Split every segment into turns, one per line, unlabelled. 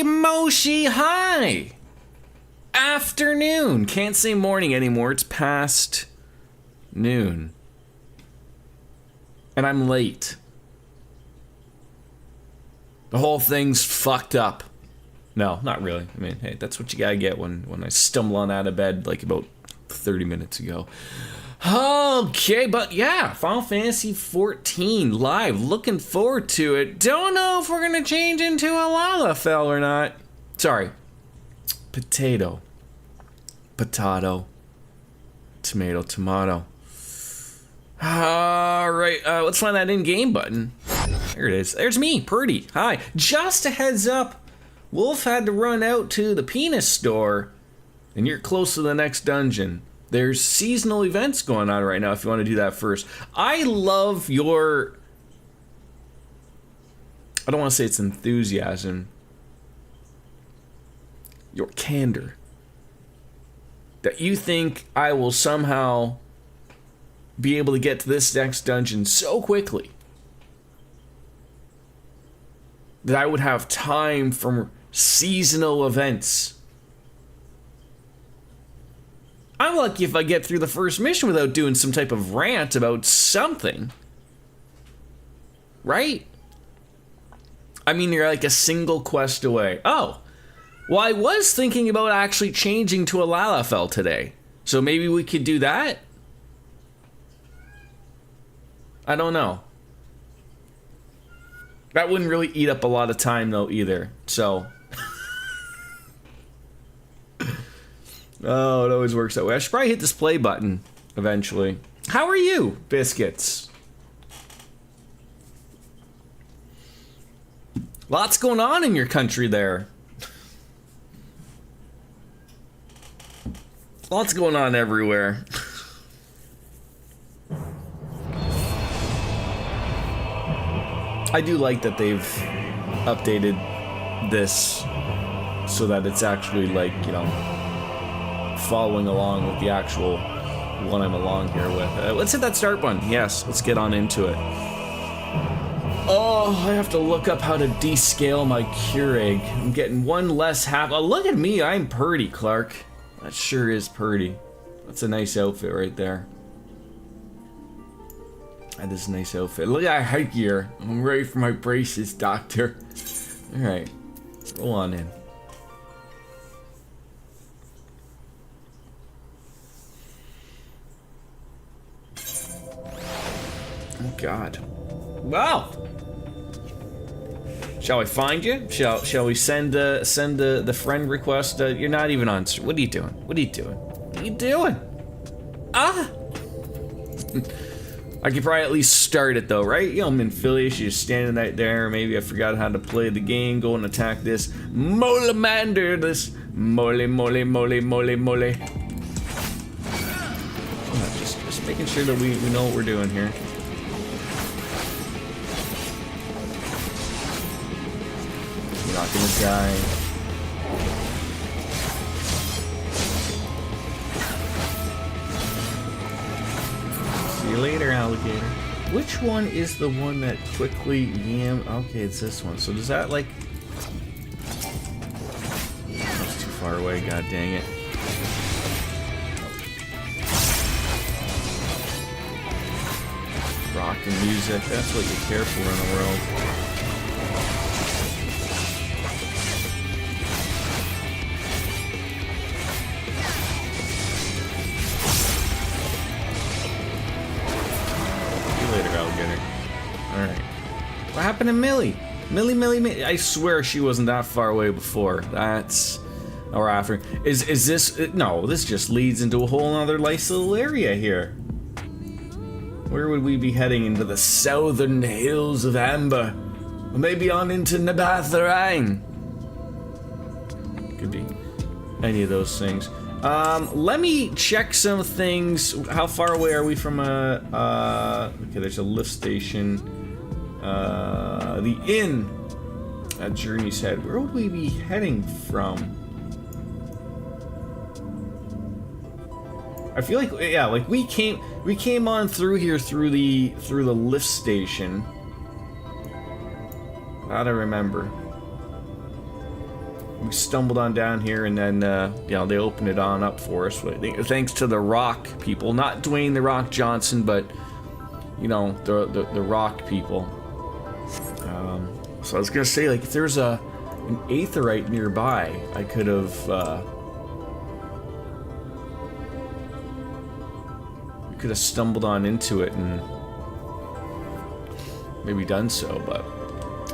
Moshi, hi! Afternoon. Can't say morning anymore. It's past noon. And I'm late. The whole thing's fucked up. No, not really. I mean, hey, that's what you gotta get when I stumble on out of bed like about 30 minutes ago. Okay, but yeah, Final Fantasy XIV live. Looking forward to it. Don't know if we're gonna change into a Lalafell or not. Sorry. Potato. Tomato. Alright, let's find that in-game button. There it is. There's me, Purdy. Hi. Just a heads up, Wolf had to run out to the penis store, and you're close to the next dungeon. There's seasonal events going on right now if you want to do that first. I love your... I don't want to say it's enthusiasm. Your candor. That you think I will somehow be able to get to this next dungeon so quickly that I would have time for seasonal events. I'm lucky if I get through the first mission without doing some type of rant about something. Right? I mean, you're like a single quest away. Oh, well, I was thinking about actually changing to a Lalafell today. So maybe we could do that? I don't know. That wouldn't really eat up a lot of time though either, so. Oh, it always works that way. I should probably hit this play button eventually. How are you, Biscuits? Lots going on in your country there. Lots going on everywhere. I do like that they've updated this so that it's actually like, you know, following along with the actual one I'm along here with. Let's hit that start button. Yes, let's get on into it. Oh, I have to look up how to descale my Keurig. I'm getting one less half. Oh, look at me. I'm Purdy, Clark. That sure is Purdy. That's a nice outfit right there. That is a nice outfit. Look at that headgear. I'm ready for my braces, doctor. Alright. Roll on in. Oh God. Wow. Shall I find you? Shall we send the friend request? You're not even on. What are you doing? What are you doing? What are you doing? Ah. I could probably at least start it though, right? You know, I'm in Philly. She's just standing right there. Maybe I forgot how to play the game. Go and attack this Molemander. This mole. Just making sure that we know what we're doing here. You're not gonna die. See you later, alligator. Which one is the one that quickly yam? Okay, it's this one. So does that like... That's too far away, god dang it. Rock and music, that's what you care for in the world. Alright. What happened to Millie? Millie? I swear she wasn't that far away before. That's... Or after. Is this... No, this just leads into a whole other nice little area here. Where would we be heading? Into the southern hills of Amber? Or maybe on into Nabatharang? Could be any of those things. Let me check some things. How far away are we from okay, there's a lift station. The inn at Journey's Head. Where would we be heading from? I feel like, yeah, like we came on through here through the lift station. That I remember. we stumbled on down here, and then you know, they opened it on up for us. Thanks to the Rock people, not Dwayne the Rock Johnson, but you know, the Rock people. So I was gonna say, like, if there's an aetheryte nearby, I could have stumbled on into it and maybe done so, but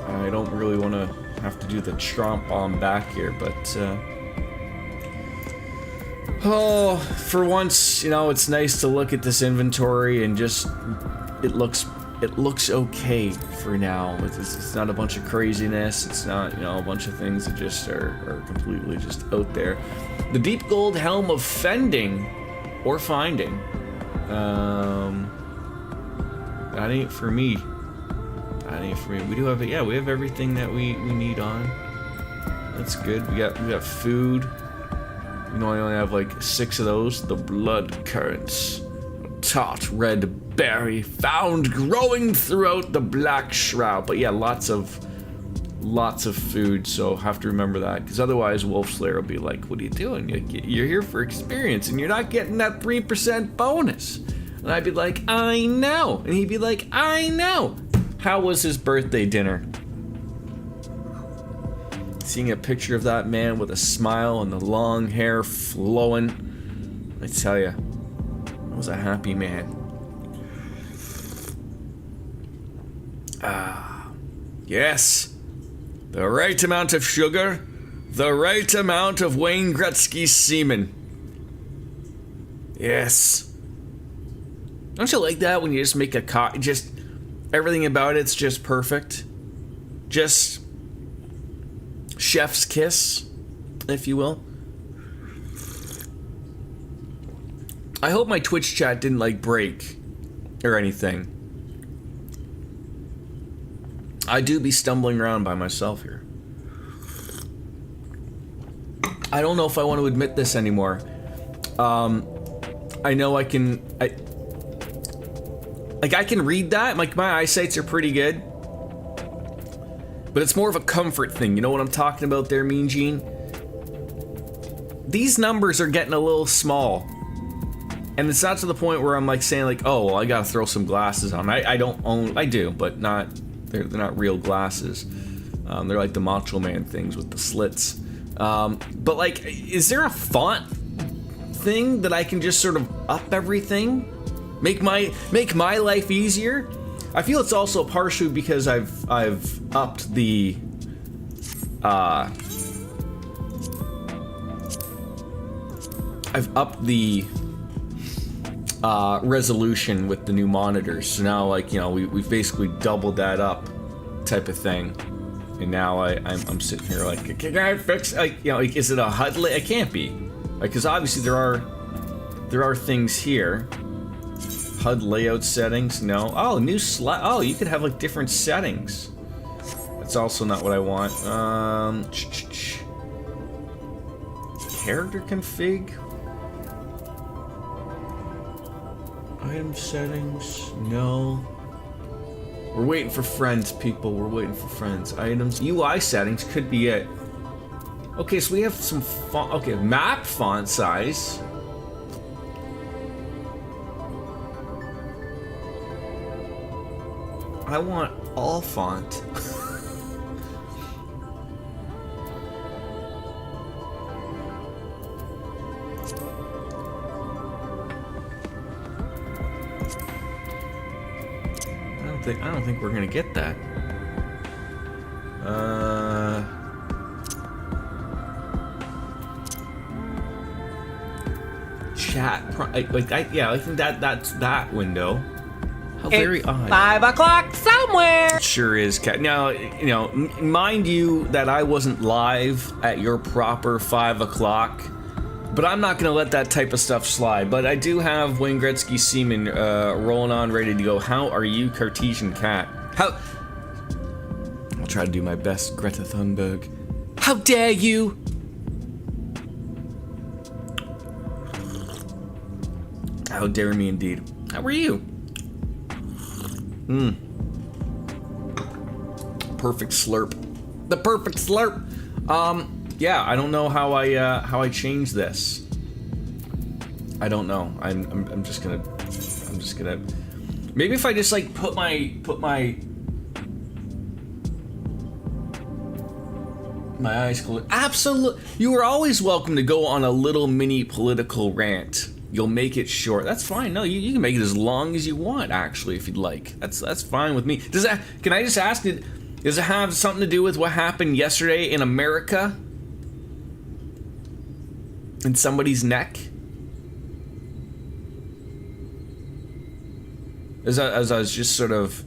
I don't really want to have to do the tromp bomb back here. But oh, for once, you know, it's nice to look at this inventory and just it looks okay for now. It's not a bunch of craziness. It's not, you know, a bunch of things that just are completely just out there. The deep gold helm of fending or finding. That ain't for me. That ain't for me. We do have it. Yeah, we have everything that we need on. That's good. We got food. You know, I only have like 6 of those. The blood currants. Tart red berry found growing throughout the black shroud. But yeah, lots of food, so have to remember that, because otherwise Wolf Slayer will be like, what are you doing? You're here for experience and you're not getting that 3% bonus. And I'd be like, I know. And he'd be like, I know. How was his birthday dinner? Seeing a picture of that man with a smile and the long hair flowing, I tell you, I was a happy man. Ah, yes. The right amount of sugar, the right amount of Wayne Gretzky semen. Yes. Don't you like that when you just make a just everything about it's just perfect? Just chef's kiss, if you will. I hope my Twitch chat didn't like break or anything. I do be stumbling around by myself here. I don't know if I want to admit this anymore. I know I can read that, like my eyesights are pretty good. But it's more of a comfort thing, you know what I'm talking about there, Mean Gene? These numbers are getting a little small. And it's not to the point where I'm like saying like, oh, well, I gotta throw some glasses on. I do, but not, they're not real glasses. They're like the Macho Man things with the slits. But like, is there a font thing that I can just sort of up everything? Make my life easier? I feel it's also partially because I've upped the resolution with the new monitors. So now, like, you know, we've basically doubled that up, type of thing. And now I'm sitting here like, can I fix? Like, you know, like, is it a HUD? It can't be, like, because obviously there are things here. HUD layout settings, no. Oh, new slot. Oh, you could have like different settings. That's also not what I want. Character config. Item settings, no. We're waiting for friends, people. We're waiting for friends. Items, UI settings could be it. Okay, so we have some font. Okay, map font size. I want all font. I don't think we're gonna get that. Chat. Yeah, I think that's that window. How very odd.
5 o'clock somewhere.
It sure is, Cat. Now, you know, mind you that I wasn't live at your proper 5 o'clock, but I'm not going to let that type of stuff slide. But I do have Wayne Gretzky semen rolling on, ready to go. How are you, Cartesian Cat? How? I'll try to do my best, Greta Thunberg. How dare you? How dare me indeed. How are you? Perfect slurp. The perfect slurp. yeah, I don't know how I change this. I don't know. I'm just gonna maybe if I just like put my eyes closed. Absolutely. You are always welcome to go on a little mini political rant. You'll make it short. That's fine. No, you can make it as long as you want, actually, if you'd like. That's fine with me. Can I just ask, does it have something to do with what happened yesterday in America? In somebody's neck? As I was just sort of,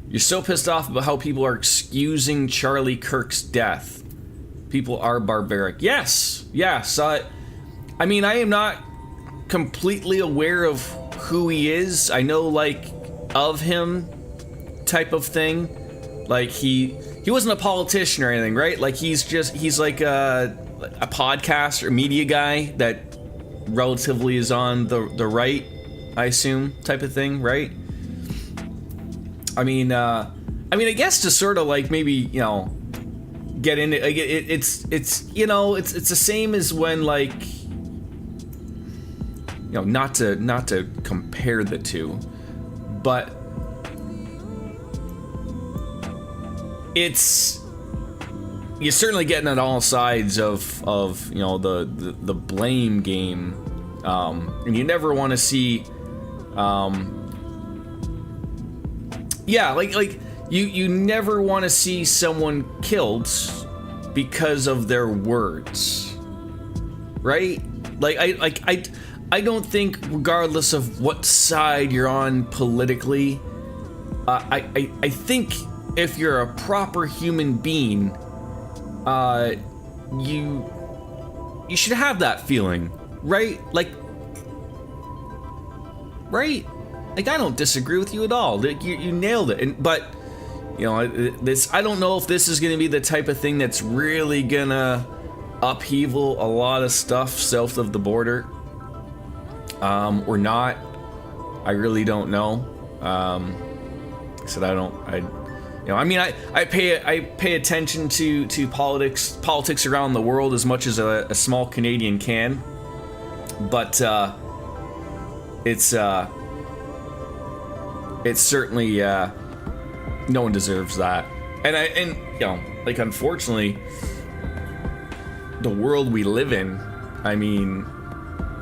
you're so pissed off about how people are excusing Charlie Kirk's death. People are barbaric. Yes. I mean, I am not completely aware of who he is. I know, like, of him type of thing. Like, he wasn't a politician or anything, right? Like, he's like a podcast or media guy that relatively is on the right, I assume, type of thing, right? I mean, I guess to sort of like maybe, you know, get into like it's you know, it's the same as when, like, you know, not to compare the two, but you're certainly getting at all sides of you know, the blame game, and you never want to see like you never want to see someone killed because of their words, right? Like I don't think, regardless of what side you're on politically, I think if you're a proper human being, you should have that feeling, right? Like, right? Like, I don't disagree with you at all. Like, you nailed it. But, you know, I don't know if this is going to be the type of thing that's really gonna upheaval a lot of stuff south of the border, or not. I really don't know. I said I pay attention to politics around the world as much as a small Canadian can, but it's certainly no one deserves that, and you know, like, unfortunately, the world we live in, I mean,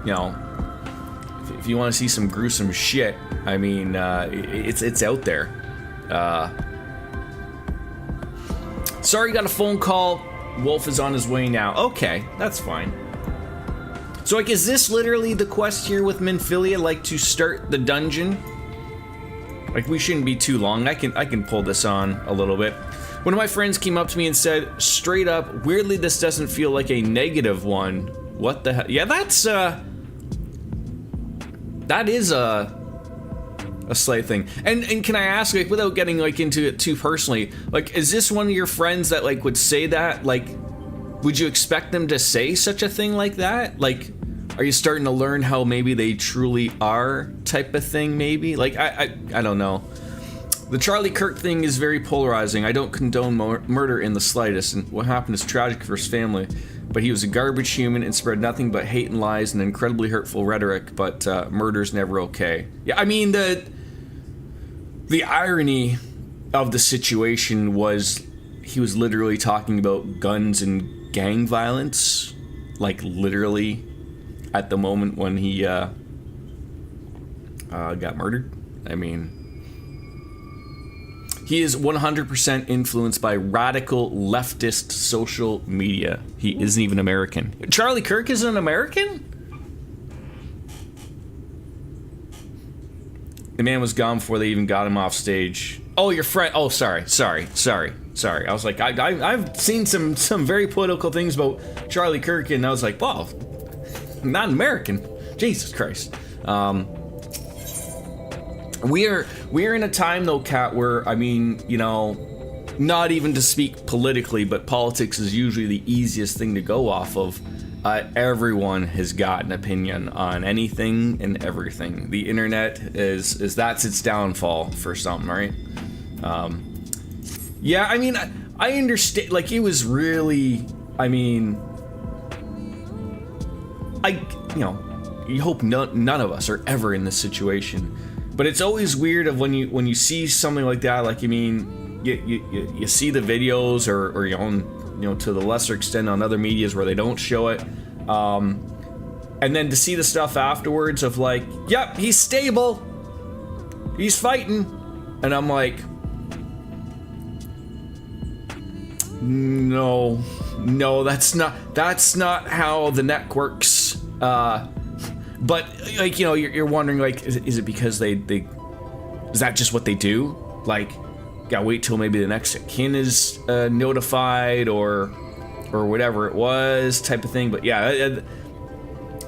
you know, if you want to see some gruesome shit, I mean, it's out there. Sorry, got a phone call. Wolf is on his way now. Okay, that's fine. So, like, is this literally the quest here with Minfilia, like, to start the dungeon? Like, we shouldn't be too long. I can pull this on a little bit. One of my friends came up to me and said, straight up, weirdly, this doesn't feel like a negative one. What the hell? Yeah, that is a slight thing. And can I ask, like, without getting, like, into it too personally, like, is this one of your friends that, like, would say that? Like, would you expect them to say such a thing like that? Like, are you starting to learn how maybe they truly are, type of thing, maybe? Like, I don't know. The Charlie Kirk thing is very polarizing. I don't condone murder in the slightest, and what happened is tragic for his family. But he was a garbage human and spread nothing but hate and lies and incredibly hurtful rhetoric, but murder's never okay. Yeah, I mean, the irony of the situation was he was literally talking about guns and gang violence, like, literally at the moment when he got murdered. I mean, he is 100% influenced by radical leftist social media. He isn't even American. Charlie Kirk isn't an American? The man was gone before they even got him off stage. Oh, your friend. Oh, sorry. I was like, I've seen some very political things about Charlie Kirk, and I was like, wow, not an American. Jesus Christ. We are in a time, though, Kat, where, I mean, you know, not even to speak politically, but politics is usually the easiest thing to go off of. Everyone has got an opinion on anything and everything. The internet is that's its downfall for some, right? Yeah, I mean, I understand. Like, it was really. I mean, you hope none of us are ever in this situation, but it's always weird of when you see something like that. Like, I mean, you see the videos or you own, to the lesser extent on other medias where they don't show it, and then to see the stuff afterwards of like, yep, he's stable, he's fighting, and I'm like, no, that's not how the net works. But like, you're wondering, like, is it because they is that just what they do? Like, gotta wait till maybe the next of kin is notified or whatever it was, type of thing. But yeah,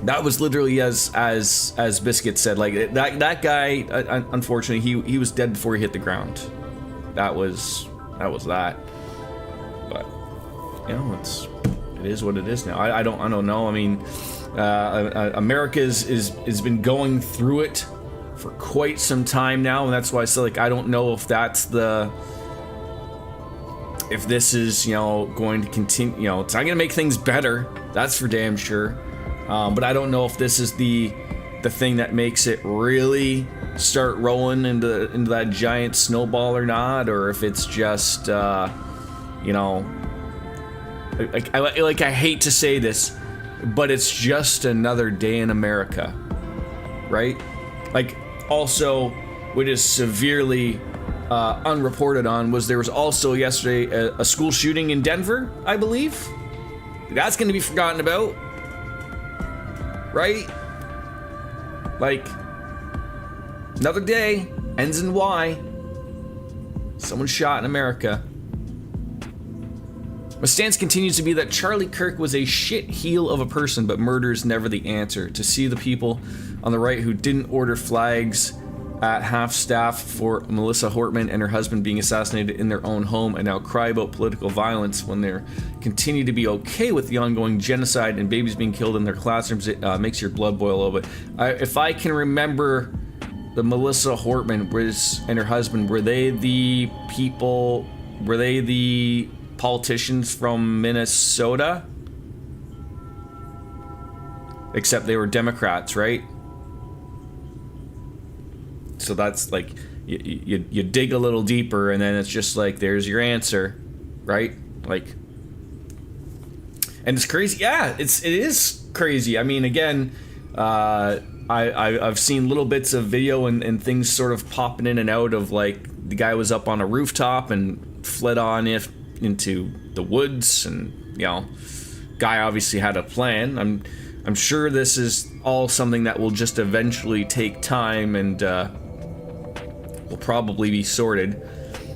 that was literally as Biscuit said. Like, that guy, unfortunately, he was dead before he hit the ground. That was that. But it is what it is now. I don't know. I mean, America has been going through it for quite some time now, and that's why I said, like, I don't know if if this is going to continue. It's not going to make things better. That's for damn sure. But I don't know if this is the thing that makes it really start rolling into that giant snowball or not, or if it's just I hate to say this, but it's just another day in America, right? Like, also, what is severely unreported on was there was also yesterday a school shooting in Denver, I believe. That's going to be forgotten about, right? Like, another day, ends in Y. Someone shot in America. My stance continues to be that Charlie Kirk was a shit heel of a person, but murder is never the answer. To see the people on the right who didn't order flags at half-staff for Melissa Hortman and her husband being assassinated in their own home and now cry about political violence when they continue to be okay with the ongoing genocide and babies being killed in their classrooms, it makes your blood boil a little bit. If I can remember, the Melissa Hortman and her husband, were they the politicians from Minnesota? Except they were Democrats, right? So that's like, you dig a little deeper, and then it's just like, there's your answer, right? Like, and it's crazy. Yeah, it is crazy. I mean, again, I've seen little bits of video and things sort of popping in and out of, like, the guy was up on a rooftop and fled on into the woods, and guy obviously had a plan. I'm sure this is all something that will just eventually take time and will probably be sorted.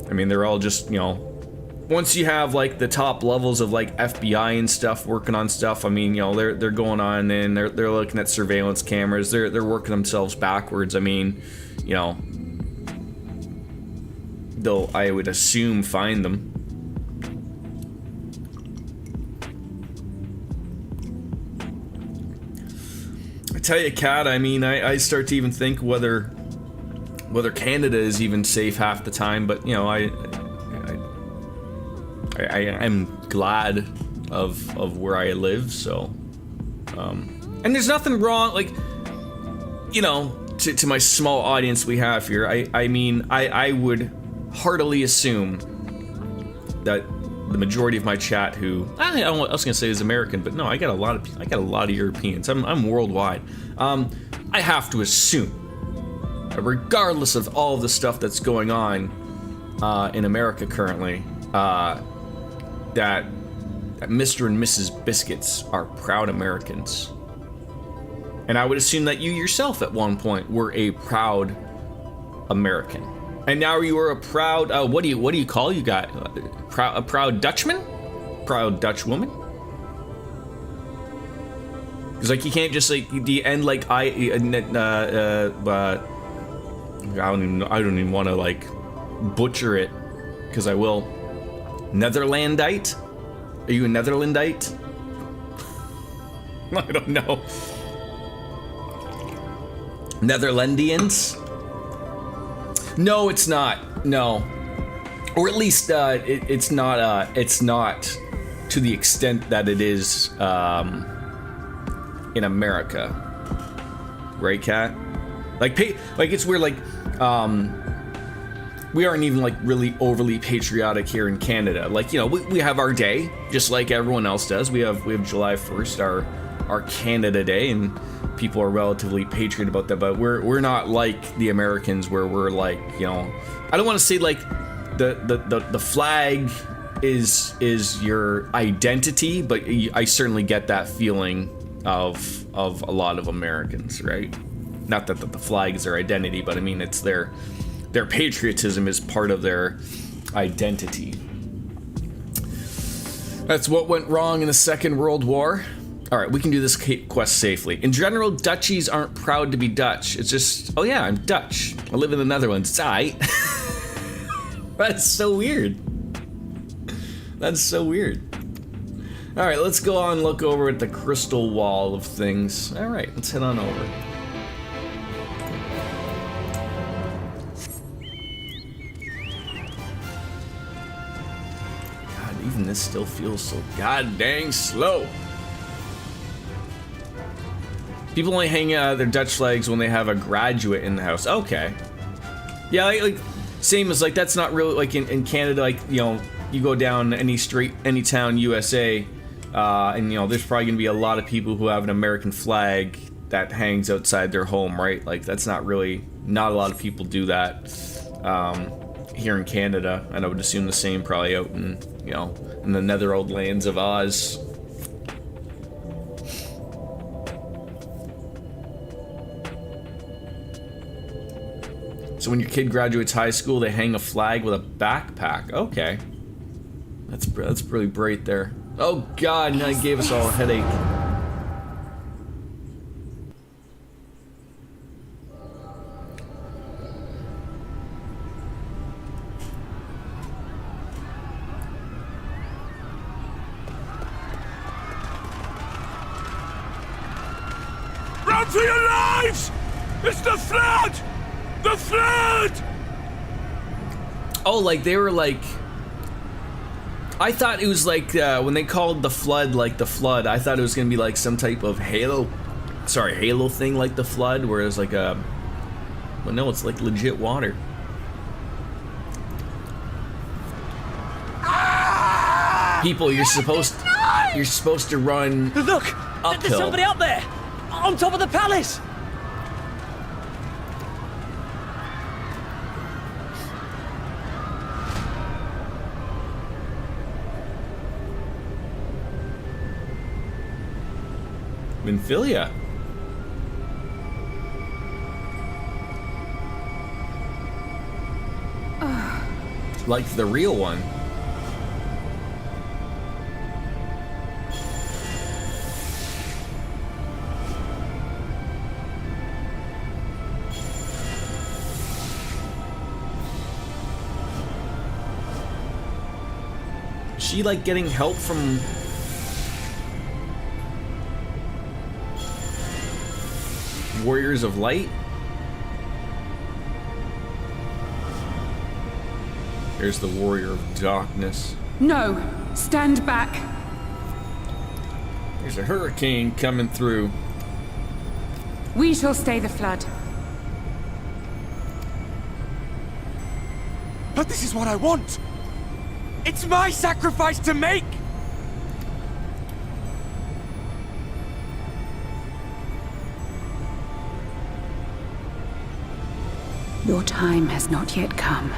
I mean, they're all just, once you have like the top levels of like FBI and stuff working on stuff, I mean, they're going on and they're looking at surveillance cameras, they're working themselves backwards. I mean, they'll, I would assume, find them. I tell you, Kat, I mean, I start to even think whether Canada is even safe half the time, but I'm glad of where I live, so and there's nothing wrong, like, to my small audience we have here, I mean, I would heartily assume that the majority of my chat, who I was gonna say is American, but no, I got a lot of Europeans. I'm worldwide. I have to assume, regardless of all of the stuff that's going on in America currently, that Mr. and Mrs. Biscuits are proud Americans. And I would assume that you yourself at one point were a proud American. And now you are a proud, what do you call you guys? A proud Dutchman? Proud Dutch woman? Because, like, you can't just, like, the end, like, I don't even want to, like, butcher it, because I will. Netherlandite? Are you a Netherlandite? I don't know. Netherlandians? No, it's not. No. or at least it's not to the extent that it is in America, right, Kat? Like it's weird. Like we aren't even like really overly patriotic here in Canada. Like, you know, we have our day just like everyone else does. We have July 1st, our Canada Day, and people are relatively patriot about that. But we're not like the Americans where we're like, you know, I don't want to say like the flag is your identity, but I certainly get that feeling of a lot of Americans, right? Not that the flag is their identity, but I mean it's their patriotism is part of their identity. That's what went wrong in the Second World War. All right, we can do this quest safely. In general, Dutchies aren't proud to be Dutch. It's just, oh yeah, I'm Dutch. I live in the Netherlands. It's aight. That's so weird. That's so weird. All right, let's go on and look over at the crystal wall of things. All right, let's head on over. God, even this still feels so god dang slow. People only hang their Dutch flags when they have a graduate in the house. Okay. Yeah, like same as like that's not really like in Canada. Like, you know, you go down any street, any town, USA, and you know there's probably gonna be a lot of people who have an American flag that hangs outside their home, right? Like that's not a lot of people do that here in Canada, and I would assume the same probably out in, you know, in the netherworld lands of Oz. So when your kid graduates high school, they hang a flag with a backpack. Okay. That's really bright there. Oh god, now it gave us all a headache.
Run for your lives! It's the flood! The flood!
Oh, like they were like... I thought it was like when they called the flood like the flood, I thought it was gonna be like some type of halo thing like the flood, where it's like a... Well, no, it's like legit water. People, you're supposed to run
Look!
uphill.
There's somebody up there! On top of the palace!
Minfilia. Like the real one. Is she like getting help from... Warriors of Light? There's the Warrior of Darkness.
No! Stand back!
There's a hurricane coming through.
We shall stay the flood.
But this is what I want! It's my sacrifice to make!
Your time has not yet come.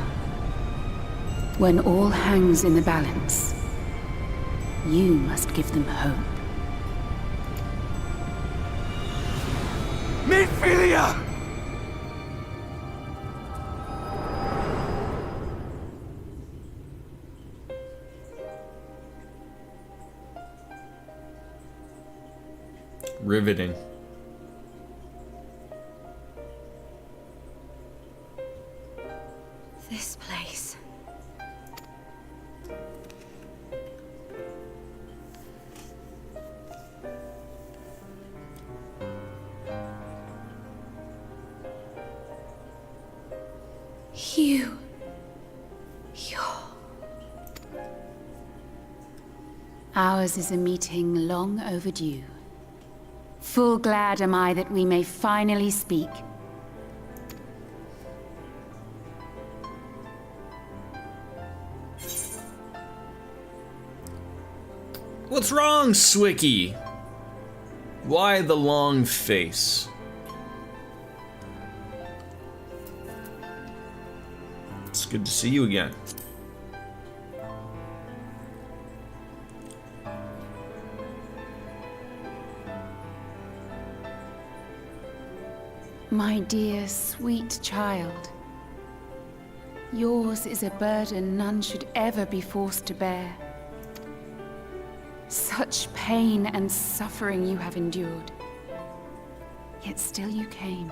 When all hangs in the balance, you must give them hope.
Minfilia!
Riveting.
This place. You're Ours is a meeting long overdue. Full glad am I that we may finally speak.
What's wrong, Swicky? Why the long face? It's good to see you again.
My dear, sweet child. Yours is a burden none should ever be forced to bear. Such pain and suffering you have endured. Yet still you came.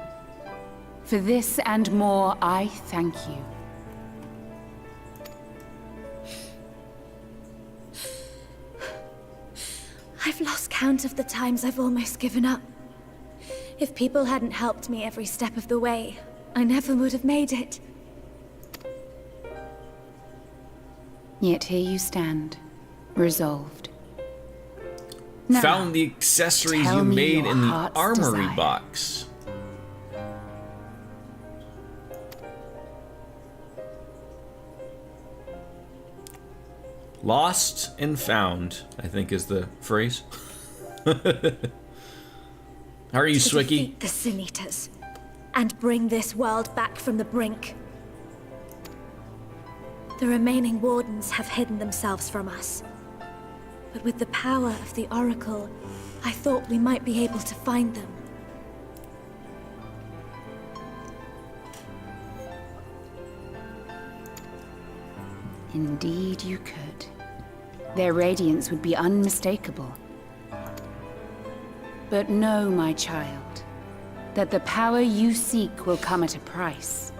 For this and more, I thank you.
I've lost count of the times I've almost given up. If people hadn't helped me every step of the way, I never would have made it.
Yet here you stand, resolved. Now,
found the accessories
tell
you
me
made
your
in the
heart's
armory
desire.
box. Lost and found, I think is the phrase. How are you,
To
Swicky?
defeat the Sin Eaters and bring this world back from the brink. The remaining Wardens have hidden themselves from us. But with the power of the Oracle, I thought we might be able to find them.
Indeed you could. Their radiance would be unmistakable. But know, my child, that the power you seek will come at a price.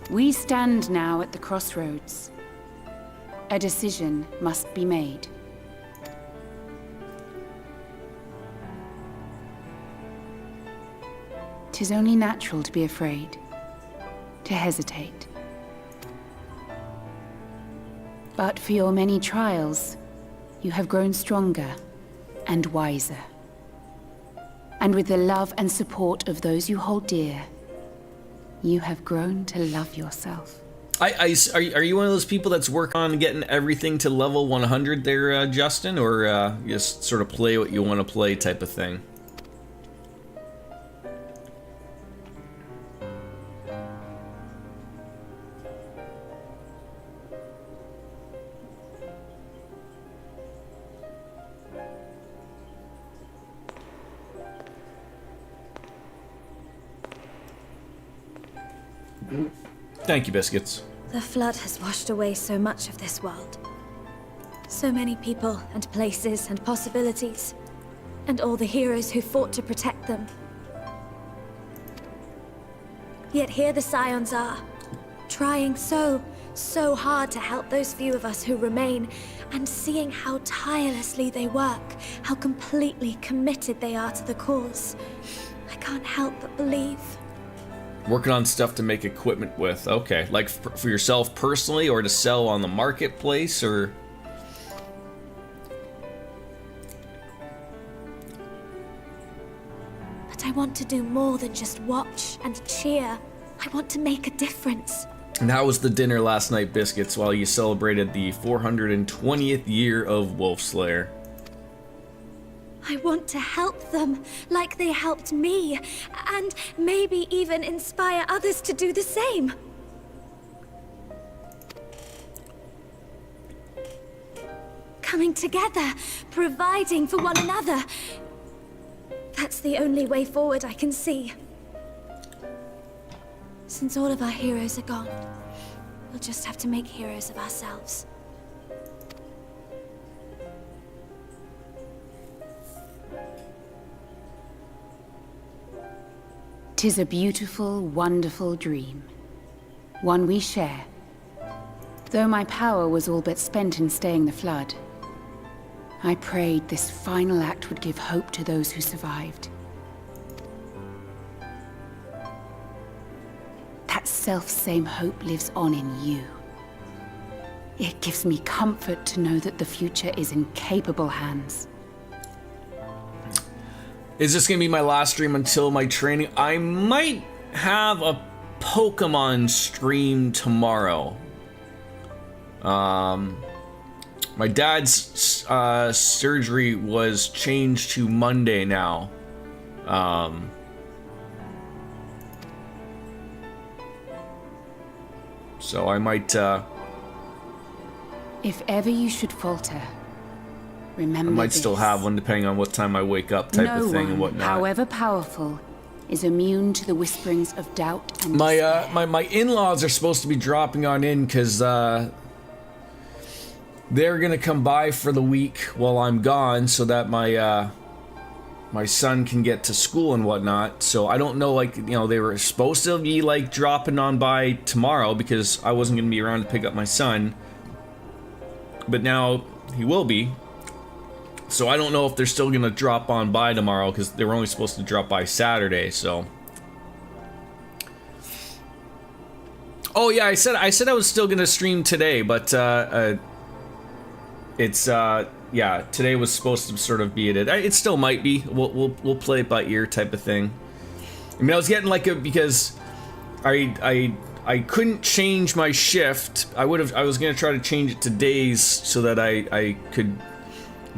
We stand now at the crossroads. A decision must be made. 'Tis only natural to be afraid, to hesitate. But for your many trials, you have grown stronger and wiser. And with the love and support of those you hold dear, you have grown to love yourself.
Are you one of those people that's working on getting everything to level 100 there, Justin? Or just sort of play what you want to play type of thing? Thank you, Biscuits.
The flood has washed away so much of this world. So many people and places and possibilities. And all the heroes who fought to protect them. Yet here the Scions are, trying so hard to help those few of us who remain, and seeing how tirelessly they work, how completely committed they are to the cause. I can't help but believe.
Working on stuff to make equipment with. Okay, like for yourself personally, or to sell on the marketplace, or...
But I want to do more than just watch and cheer. I want to make a difference.
And how was the dinner last night, Biscuits, while you celebrated the 420th year of Wolfslayer?
I want to help them, like they helped me, and maybe even inspire others to do the same. Coming together, providing for one another. That's the only way forward I can see. Since all of our heroes are gone, we'll just have to make heroes of ourselves.
'Tis a beautiful, wonderful dream. One we share. Though my power was all but spent in staying the flood, I prayed this final act would give hope to those who survived. That self-same hope lives on in you. It gives me comfort to know that the future is in capable hands.
Is this gonna be my last stream until my training? I might have a Pokemon stream tomorrow. My dad's surgery was changed to Monday now. So I might,
If ever you should falter, remember
I might
this.
still have one depending on what time I wake up type
No
of thing and
one,
whatnot.
however powerful, is immune to the whisperings of doubt and
My
despair.
my in-laws are supposed to be dropping on in because they're gonna come by for the week while I'm gone, so that my my son can get to school and whatnot. So I don't know, like, you know, they were supposed to be like dropping on by tomorrow because I wasn't gonna be around to pick up my son, but now he will be. So I don't know if they're still gonna drop on by tomorrow because they were only supposed to drop by Saturday. So, oh yeah, I said I was still gonna stream today, but it's yeah, today was supposed to sort of be it. It still might be. We'll play it by ear type of thing. I mean, I was getting like a, because I couldn't change my shift. I was gonna try to change it to days so that I could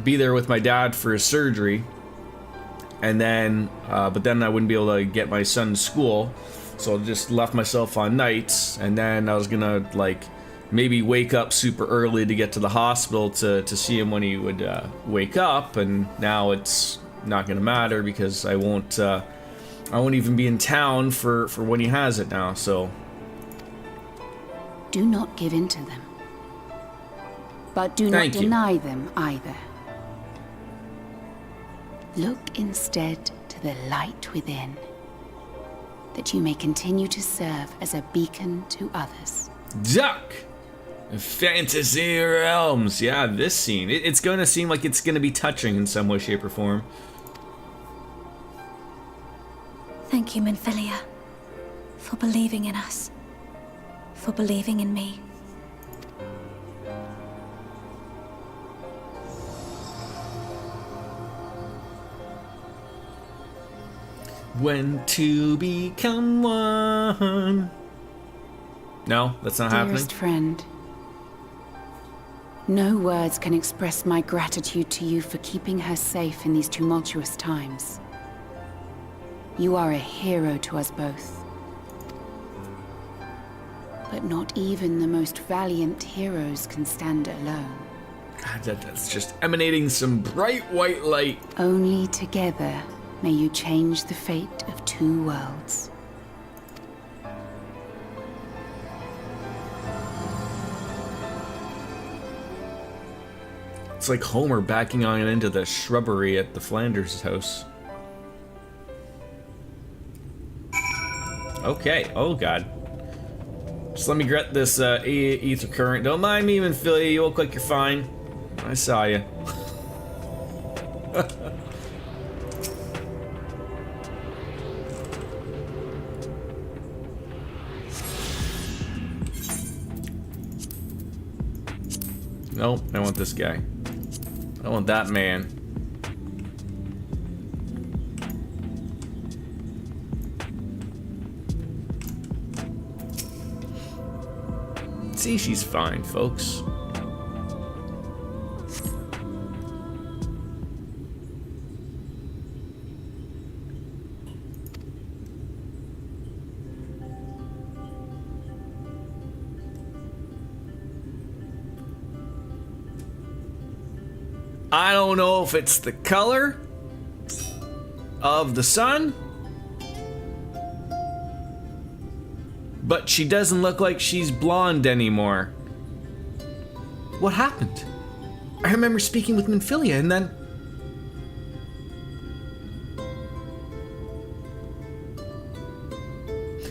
be there with my dad for his surgery, and then but then I wouldn't be able to get my son to school, so I just left myself on nights, and then I was gonna like maybe wake up super early to get to the hospital to see him when he would wake up, and now it's not gonna matter because I won't even be in town for when he has it now. So
Do not give in to them. But do not
Thank you.
deny them either. Look instead to the light within, that you may continue to serve as a beacon to others.
Duck! Fantasy Realms. Yeah, this scene. It's going to seem like it's going to be touching in some way, shape, or form.
Thank you, Minfilia, for believing in us, for believing in me.
When to become one. No, that's not
Dearest
happening.
friend, no words can express my gratitude to you for keeping her safe in these tumultuous times. You are a hero to us both. But not even the most valiant heroes can stand alone.
God, that's just emanating some bright white light.
Only together may you change the fate of two worlds.
It's like Homer backing on into the shrubbery at the Flanders house. Okay, oh god. Just let me get this ether current. Don't mind me, Minfilia, you look like you're fine. I saw you. Nope, I want this guy. I want that man. See, she's fine, folks. I don't know if it's the color of the sun, but she doesn't look like she's blonde anymore. What happened? I remember speaking with Minfilia and then...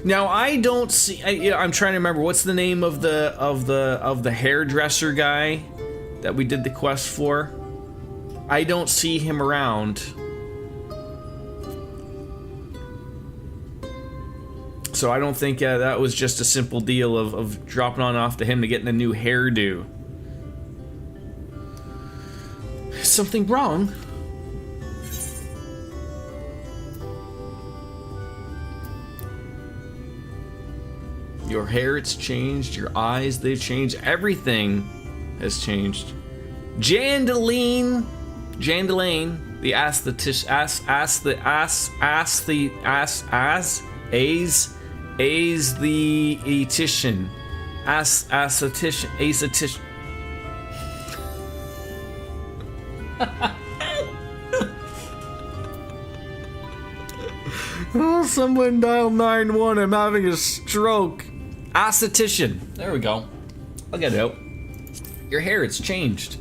Now I don't see. I'm trying to remember what's the name of the hairdresser guy that we did the quest for. I don't see him around. So I don't think that was just a simple deal of dropping on off to him to getting a new hairdo. something wrong? Your hair, it's changed. Your eyes, they've changed. Everything has changed. Jandeline, the aesthetician. Oh, someone dial 911. I'm having a stroke. Aesthetician. There we go. I'll get it out. Your hair, it's changed.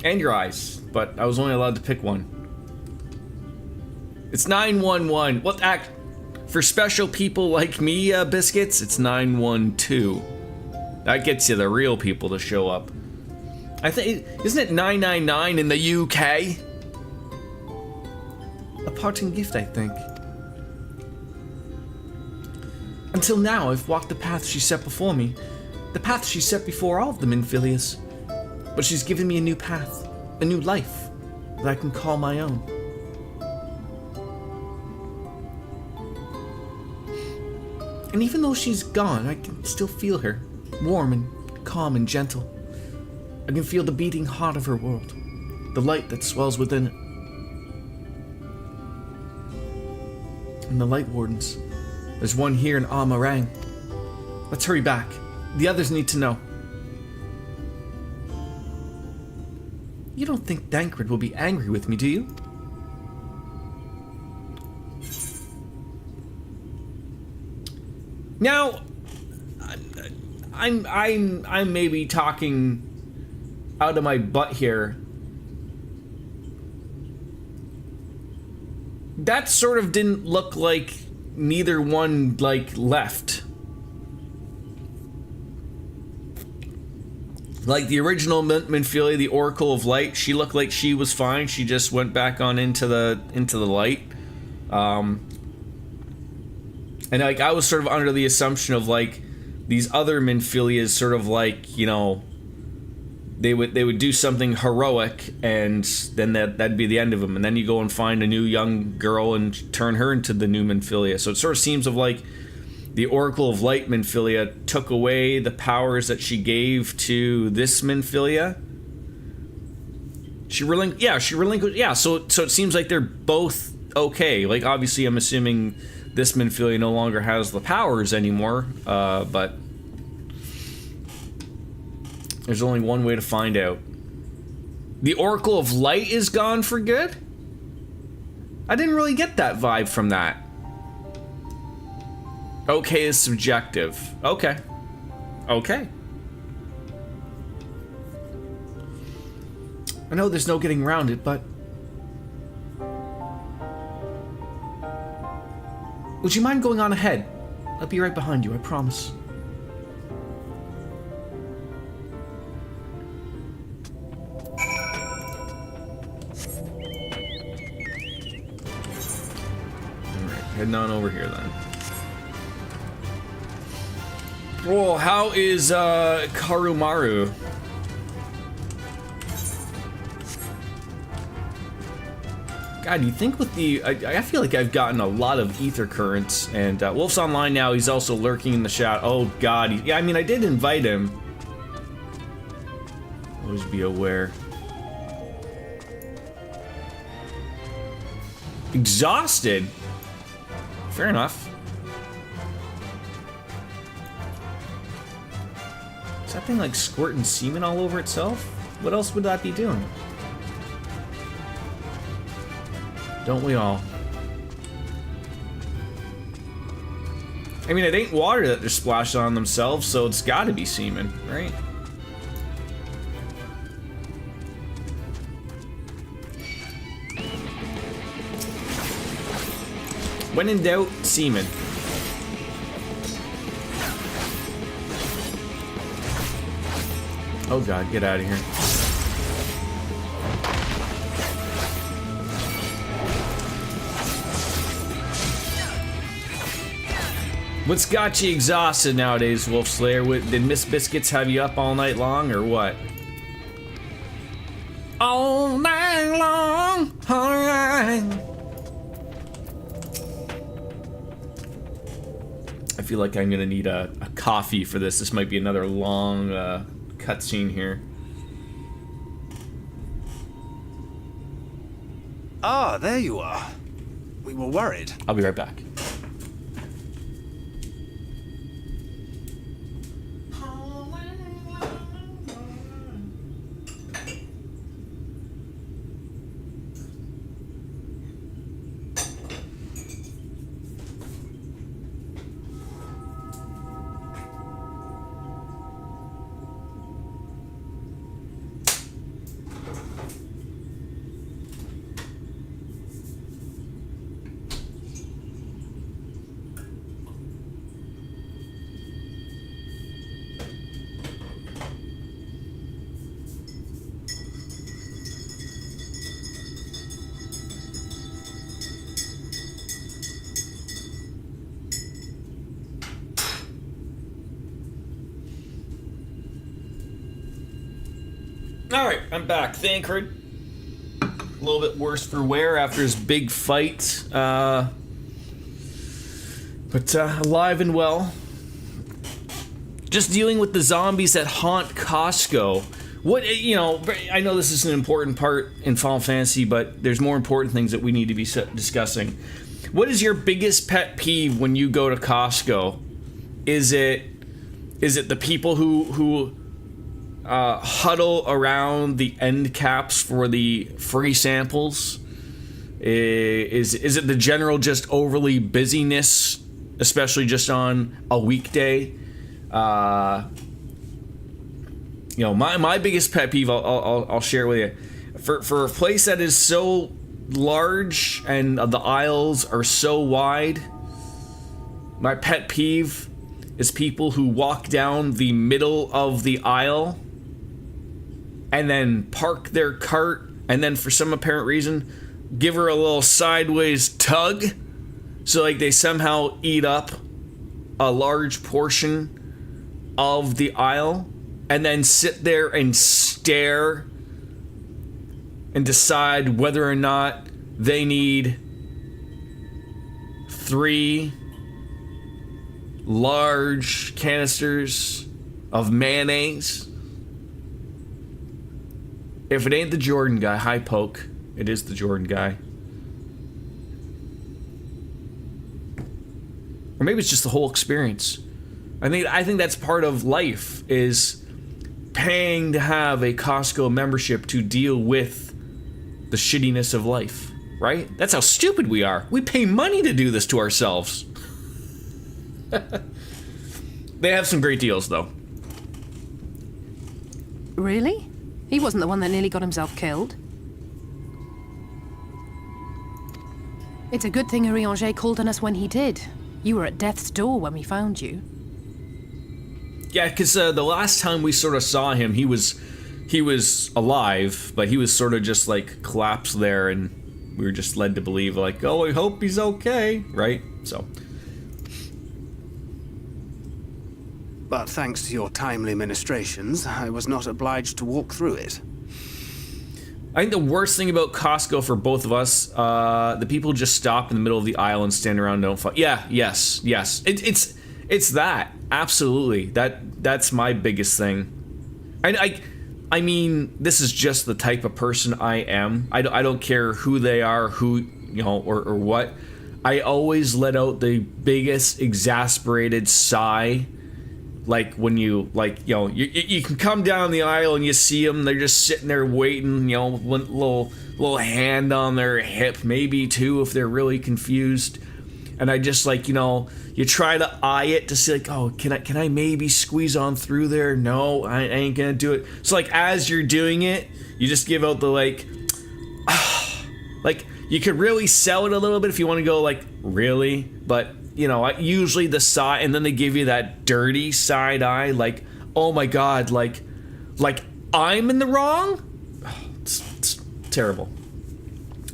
And your eyes, but I was only allowed to pick one. It's 911. What act? For special people like me, Biscuits, it's 912. That gets you the real people to show up. I think, isn't it 999 in the UK? A parting gift, I think. Until now, I've walked the path she set before me. The path she set before all of the Minfilias. But she's given me a new path, a new life, that I can call my own. And even though she's gone, I can still feel her, warm and calm and gentle. I can feel the beating heart of her world, the light that swells within it. And the Light Wardens. There's one here in Amarang. Let's hurry back. The others need to know. You don't think Dankred will be angry with me, do you? Now, I'm maybe talking out of my butt here. That sort of didn't look like neither one, like, left. Like the original Minfilia, the Oracle of Light, she looked like she was fine. She just went back on into the light. And like I was sort of under the assumption of like these other Minfilias sort of like, you know, they would do something heroic and then that'd be the end of them. And then you go and find a new young girl and turn her into the new Minfilia. So it sort of seems of like the Oracle of Light Minfilia took away the powers that she gave to this Minfilia. She relinquished. Yeah, so it seems like they're both okay. Like obviously, I'm assuming this Minfilia no longer has the powers anymore. But there's only one way to find out. The Oracle of Light is gone for good? I didn't really get that vibe from that. Okay is subjective. Okay. Okay. I know there's no getting around it, but... would you mind going on ahead? I'll be right behind you, I promise. Alright, heading on over here then. Whoa, how is Karumaru? God, you think with the... I feel like I've gotten a lot of ether currents, and Wolf's online now. He's also lurking in the shadow. Oh God, yeah. I mean, I did invite him. Always be aware. Exhausted. Fair enough. Is that thing like squirting semen all over itself? What else would that be doing? Don't we all? I mean, it ain't water that they're splashing on themselves, so it's gotta be semen, right? When in doubt, semen. Oh God, get out of here. What's got you exhausted nowadays, Wolf Slayer? Did Miss Biscuits have you up all night long, or what? all night long. Alright. I feel like I'm gonna need a coffee for this. This might be another long cutscene here.
Ah, there you are. We were worried.
I'll be right back. Alright, I'm back. Thancred. A little bit worse for wear after his big fight. But alive and well. Just dealing with the zombies that haunt Costco. What, you know, I know this is an important part in Final Fantasy, but there's more important things that we need to be discussing. What is your biggest pet peeve when you go to Costco? Is it the people who huddle around the end caps for the free samples? Is it the general just overly busyness, especially just on a weekday? You know, my biggest pet peeve, I'll share with you. For a place that is so large and the aisles are so wide, my pet peeve is people who walk down the middle of the aisle and then park their cart and then for some apparent reason give her a little sideways tug, so like they somehow eat up a large portion of the aisle and then sit there and stare and decide whether or not they need 3 large canisters of mayonnaise. If it ain't the Jordan guy, hi poke, it is the Jordan guy. Or maybe it's just the whole experience. I think that's part of life, is paying to have a Costco membership to deal with the shittiness of life, right? That's how stupid we are. We pay money to do this to ourselves. They have some great deals, though.
Really? He wasn't the one that nearly got himself killed. It's a good thing Urianger called on us when he did. You were at death's door when we found you.
Yeah, because the last time we sort of saw him, he was alive, but he was sort of just like collapsed there, and we were just led to believe like, oh, I hope he's okay, right? So.
But thanks to your timely ministrations, I was not obliged to walk through it.
I think the worst thing about Costco for both of us, the people just stop in the middle of the aisle and stand around and don't fight. Yeah, yes. It's that. Absolutely. That's my biggest thing. I mean, this is just the type of person I am. I don't care who they are, who, you know, or what. I always let out the biggest exasperated sigh. Like when you, like, you know, you can come down the aisle and you see them, they're just sitting there waiting, you know, one little hand on their hip, maybe 2 if they're really confused. And I just, like, you know, you try to eye it to see, like, oh, can I maybe squeeze on through there? No, I ain't gonna do it. So, like, as you're doing it, you just give out the, like, like, you could really sell it a little bit if you want to go, like, really? But, you know, usually the side, and then they give you that dirty side eye, like, oh my god, like I'm in the wrong? Oh, it's terrible.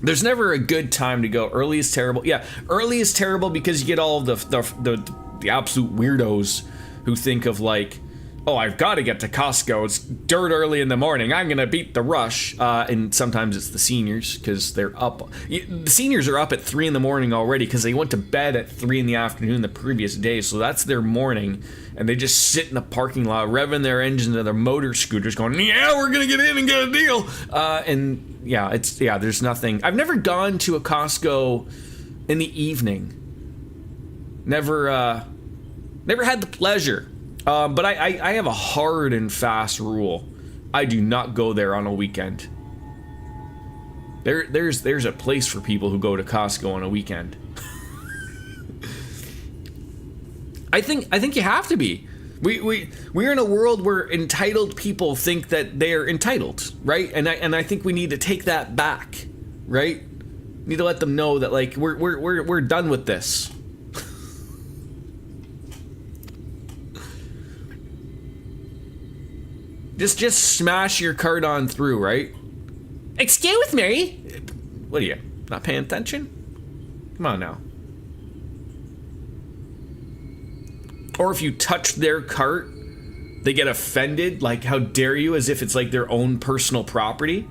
There's never a good time to go. Early is terrible. Yeah, early is terrible because you get all of the absolute weirdos who think of, like, oh, I've got to get to Costco. It's dirt early in the morning. I'm going to beat the rush. And sometimes it's the seniors because they're up. The seniors are up at 3 in the morning already because they went to bed at 3 in the afternoon the previous day. So that's their morning. And they just sit in the parking lot, revving their engines and their motor scooters going, yeah, we're going to get in and get a deal. And yeah, there's nothing. I've never gone to a Costco in the evening. Never had the pleasure. But I have a hard and fast rule. I do not go there on a weekend. There's a place for people who go to Costco on a weekend. I think you have to be. We're in a world where entitled people think that they're entitled, right? And I think we need to take that back, right? Need to let them know that like we're done with this. Just smash your cart on through, right? Excuse me? What are you, not paying attention? Come on now. Or if you touch their cart, they get offended, like, how dare you, as if it's like their own personal property.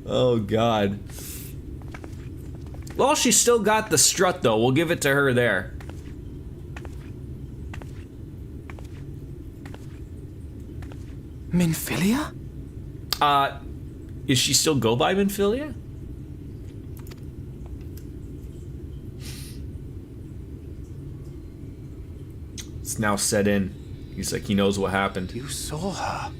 Oh, God. Well, she's still got the strut, though. We'll give it to her there.
Minfilia?
Is she still go by Minfilia? It's now set in. He's like, he knows what happened.
You saw her.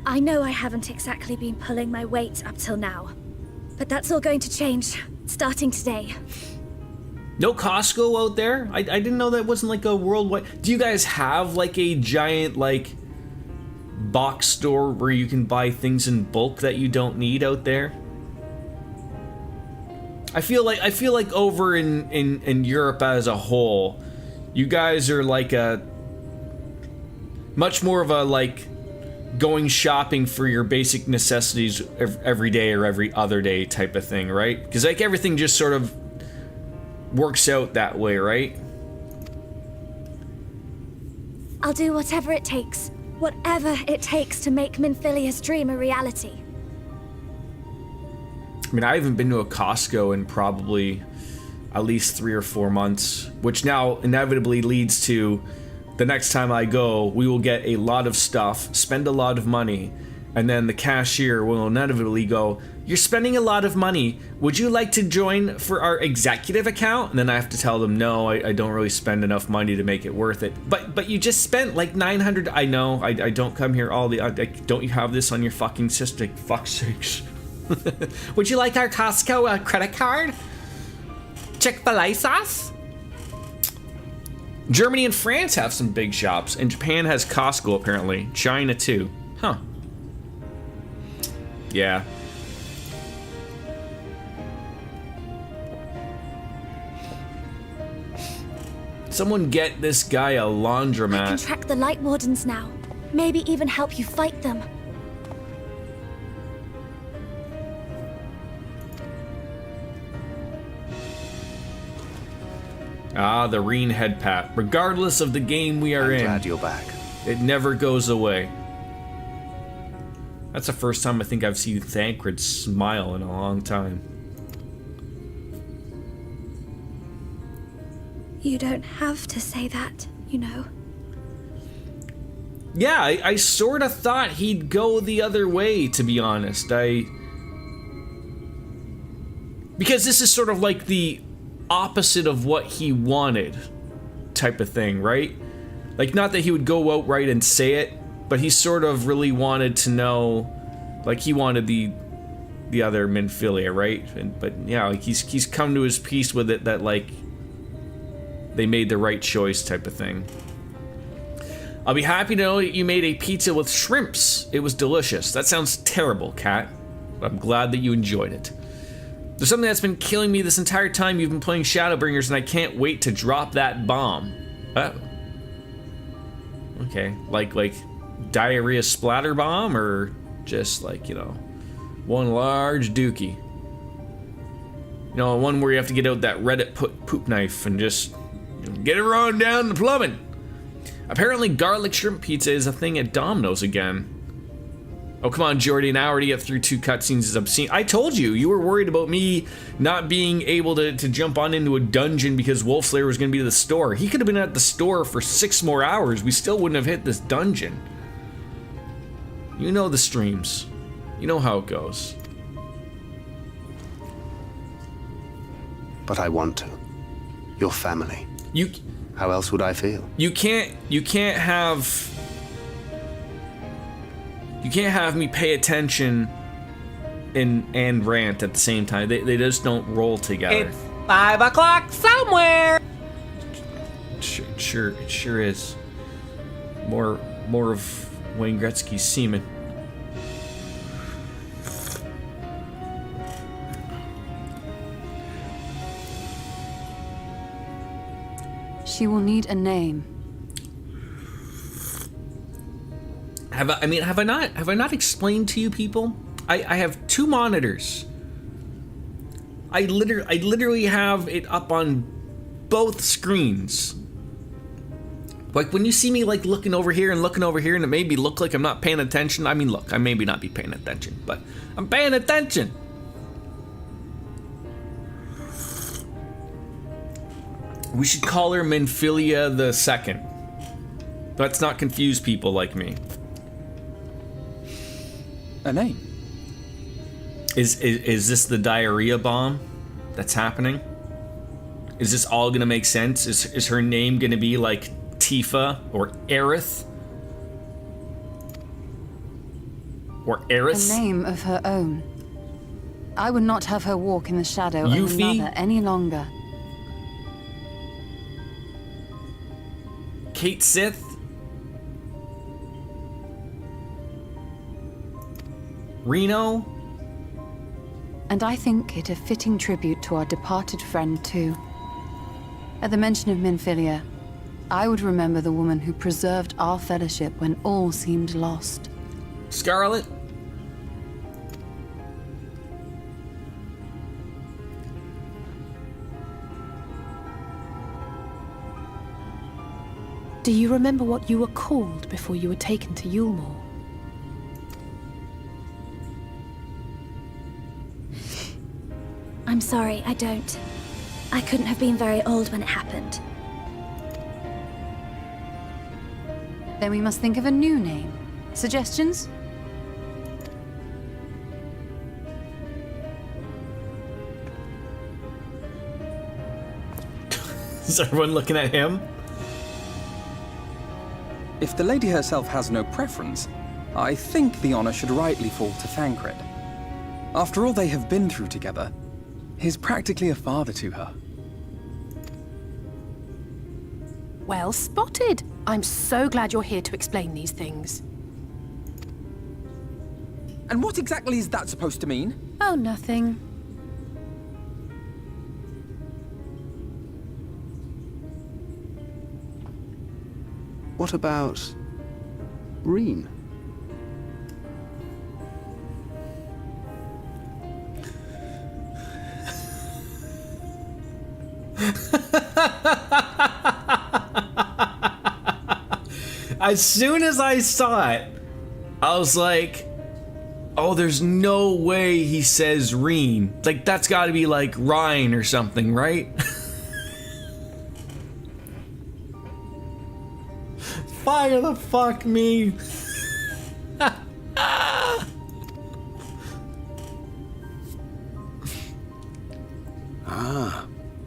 I know I haven't exactly been pulling my weight up till now, but that's all going to change, starting today.
No Costco out there? I didn't know that wasn't like a worldwide... Do you guys have like a giant like box store where you can buy things in bulk that you don't need out there? I feel like over in Europe as a whole, you guys are like a much more of a like going shopping for your basic necessities every day or every other day type of thing, right? Because like everything just sort of works out that way, right?
I'll do whatever it takes. Whatever it takes to make Minfilia's dream a reality.
I mean, I haven't been to a Costco in probably at least 3 or 4 months, which now inevitably leads to the next time I go, we will get a lot of stuff, spend a lot of money, and then the cashier will inevitably go, "You're spending a lot of money. Would you like to join for our executive account?" And then I have to tell them, no, I don't really spend enough money to make it worth it. But you just spent like 900. I know. I don't come here all the. Don't you have this on your fucking system? Fuck's sakes. Would you like our Costco credit card? Chick-fil-A sauce? Germany and France have some big shops, and Japan has Costco apparently. China too. Huh. Yeah. Someone get this guy a laundromat.
I can track the Light Wardens now. Maybe even help you fight them.
Ah, the Reen head pat. Regardless of the game we are in,
Glad you're back.
it never goes away. That's the first time I think I've seen Thancred smile in a long time.
You don't have to say that, you know.
Yeah, I sort of thought he'd go the other way, to be honest. Because this is sort of like the opposite of what he wanted type of thing, right? Like, not that he would go outright and say it, but he sort of really wanted to know, like, he wanted the other Minfilia, right? But yeah, like he's come to his peace with it that like they made the right choice type of thing. I'll be happy to know that you made a pizza with shrimps. It was delicious. That sounds terrible, Kat. But I'm glad that you enjoyed it. There's something that's been killing me this entire time you've been playing Shadowbringers, and I can't wait to drop that bomb. Oh. Okay, like diarrhea splatter bomb, or Just like, you know, one large dookie. You know, one where you have to get out that Reddit poop knife and just get it run down the plumbing. Apparently garlic shrimp pizza is a thing at Domino's again. Oh, come on, Jordy, an hour to get through 2 cutscenes is obscene. I told you, you were worried about me not being able to jump on into a dungeon because Wolfslayer was going to be at the store. He could have been at the store for 6 more hours. We still wouldn't have hit this dungeon. You know the streams. You know how it goes.
But I want to. Your family.
You...
How else would I feel?
You can't have me pay attention and rant at the same time. They just don't roll together.
It's 5 o'clock somewhere.
It sure is. More of Wayne Gretzky's semen.
She will need a name.
Have I not explained to you people? I have 2 monitors. I literally have it up on both screens. Like when you see me like looking over here and it made me look like I'm not paying attention. I mean, look, I maybe not be paying attention, but I'm paying attention. We should call her Minfilia the Second. Let's not confuse people like me.
A name?
Is this the diarrhea bomb that's happening? Is this all gonna make sense? Is her name gonna be like Tifa or Aerith? Or Aerith?
A name of her own. I would not have her walk in the shadow of
Yuffie?
another any longer.
Kate Sith? Reno?
And I think it a fitting tribute to our departed friend, too. At the mention of Minfilia, I would remember the woman who preserved our fellowship when all seemed lost.
Scarlet?
Do you remember what you were called before you were taken to Yulmore?
I'm sorry, I don't. I couldn't have been very old when it happened.
Then we must think of a new name. Suggestions?
Is everyone looking at him?
If the lady herself has no preference, I think the honor should rightly fall to Thancred. After all they have been through together, he's practically a father to her.
Well spotted. I'm so glad you're here to explain these things.
And what exactly is that supposed to mean?
Oh, nothing.
What about Reen?
As soon as I saw it, I was like, oh, there's no way he says Reen. Like, that's gotta be like Ryan or something, right? Fire the fuck me.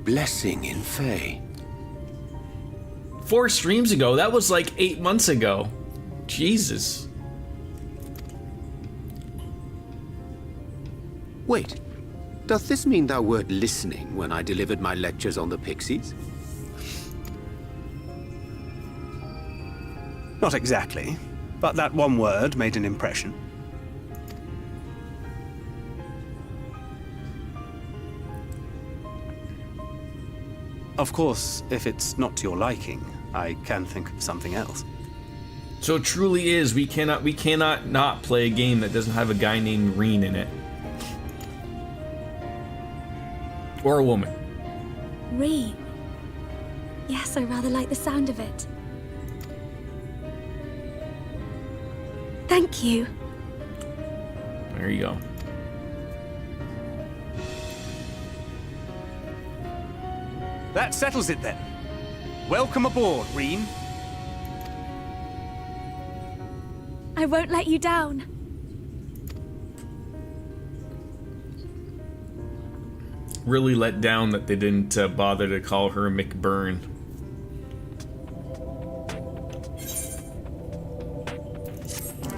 Blessing in Fae.
4 streams ago, that was like 8 months ago. Jesus.
Wait, doth this mean thou wert listening when I delivered my lectures on the Pixies?
Not exactly, but that one word made an impression. Of course, if it's not to your liking, I can think of something else.
So it truly is, we cannot not play a game that doesn't have a guy named Reen in it. Or a woman.
Reen. Yes, I rather like the sound of it. Thank you.
There you go.
That settles it then. Welcome aboard, Reen.
I won't let you down.
Really let down that they didn't bother to call her McBurn.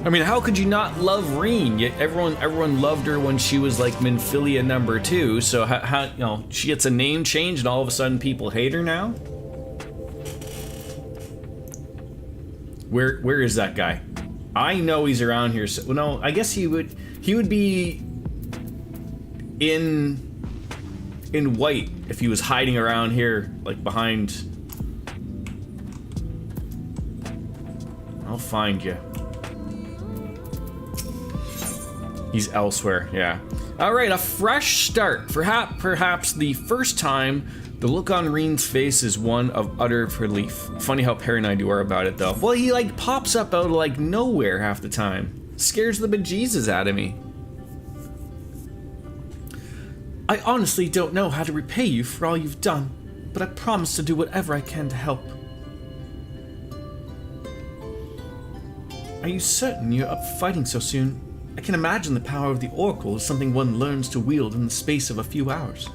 I mean, how could you not love Reen? Yet everyone loved her when she was like Minfilia number 2. So how you know she gets a name change and all of a sudden people hate her now? Where is that guy? I know he's around here. So, well, no, I guess he would be in white if he was hiding around here, like behind. I'll find you. He's elsewhere, yeah. Alright, a fresh start. Perhaps the first time the look on Reen's face is one of utter relief. Funny how paranoid you are about it, though. Well, he, like, pops up out of, like, nowhere half the time. Scares the bejesus out of me. I honestly don't know how to repay you for all you've done, but I promise to do whatever I can to help. Are you certain you're up fighting so soon? I can imagine the power of the Oracle is something one learns to wield in the space of a few hours.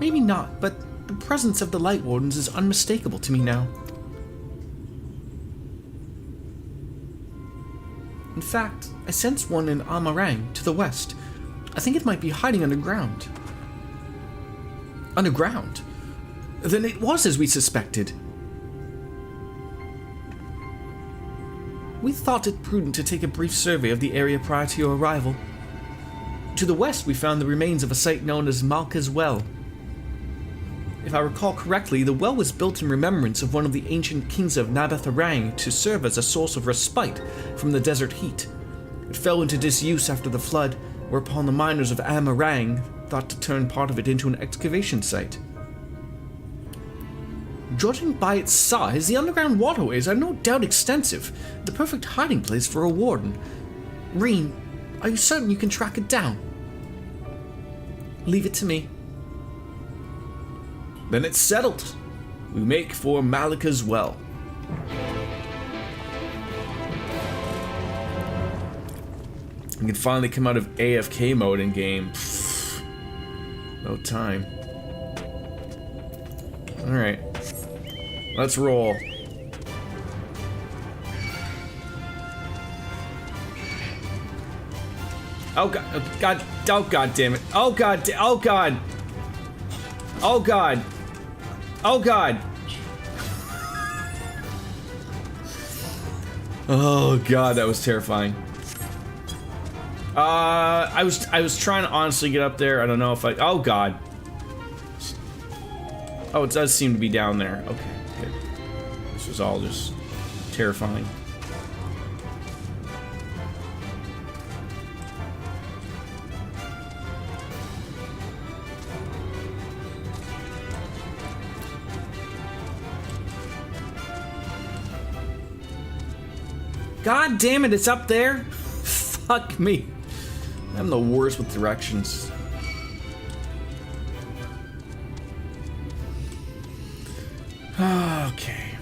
Maybe not, but the presence of the Light Wardens is unmistakable to me now. In fact, I sense one in Amarang, to the west. I think it might be hiding underground. Underground? Then it was as we suspected. We thought it prudent to take a brief survey of the area prior to your arrival. To the west, we found the remains of a site known as Malka's Well. If I recall correctly, the well was built in remembrance of one of the ancient kings of Nabatharang to serve as a source of respite from the desert heat. It fell into disuse after the flood, whereupon the miners of Amarang thought to turn part of it into an excavation site. Judging by its size, the underground waterways are no doubt extensive, the perfect hiding place for a warden. Reen, are you certain you can track it down? Leave it to me. Then it's settled. We make for Malika's Well. We can finally come out of AFK mode in game. Pfft. No time. Alright. Let's roll. Oh god, oh god, oh god damn it. Oh god, oh god. Oh god. Oh god. Oh god, that was terrifying. I was trying to honestly get up there. I don't know if I, oh god. Oh, it does seem to be down there. Okay. Good. This was all just terrifying. God damn it, it's up there? Fuck me. I'm the worst with directions. Okay.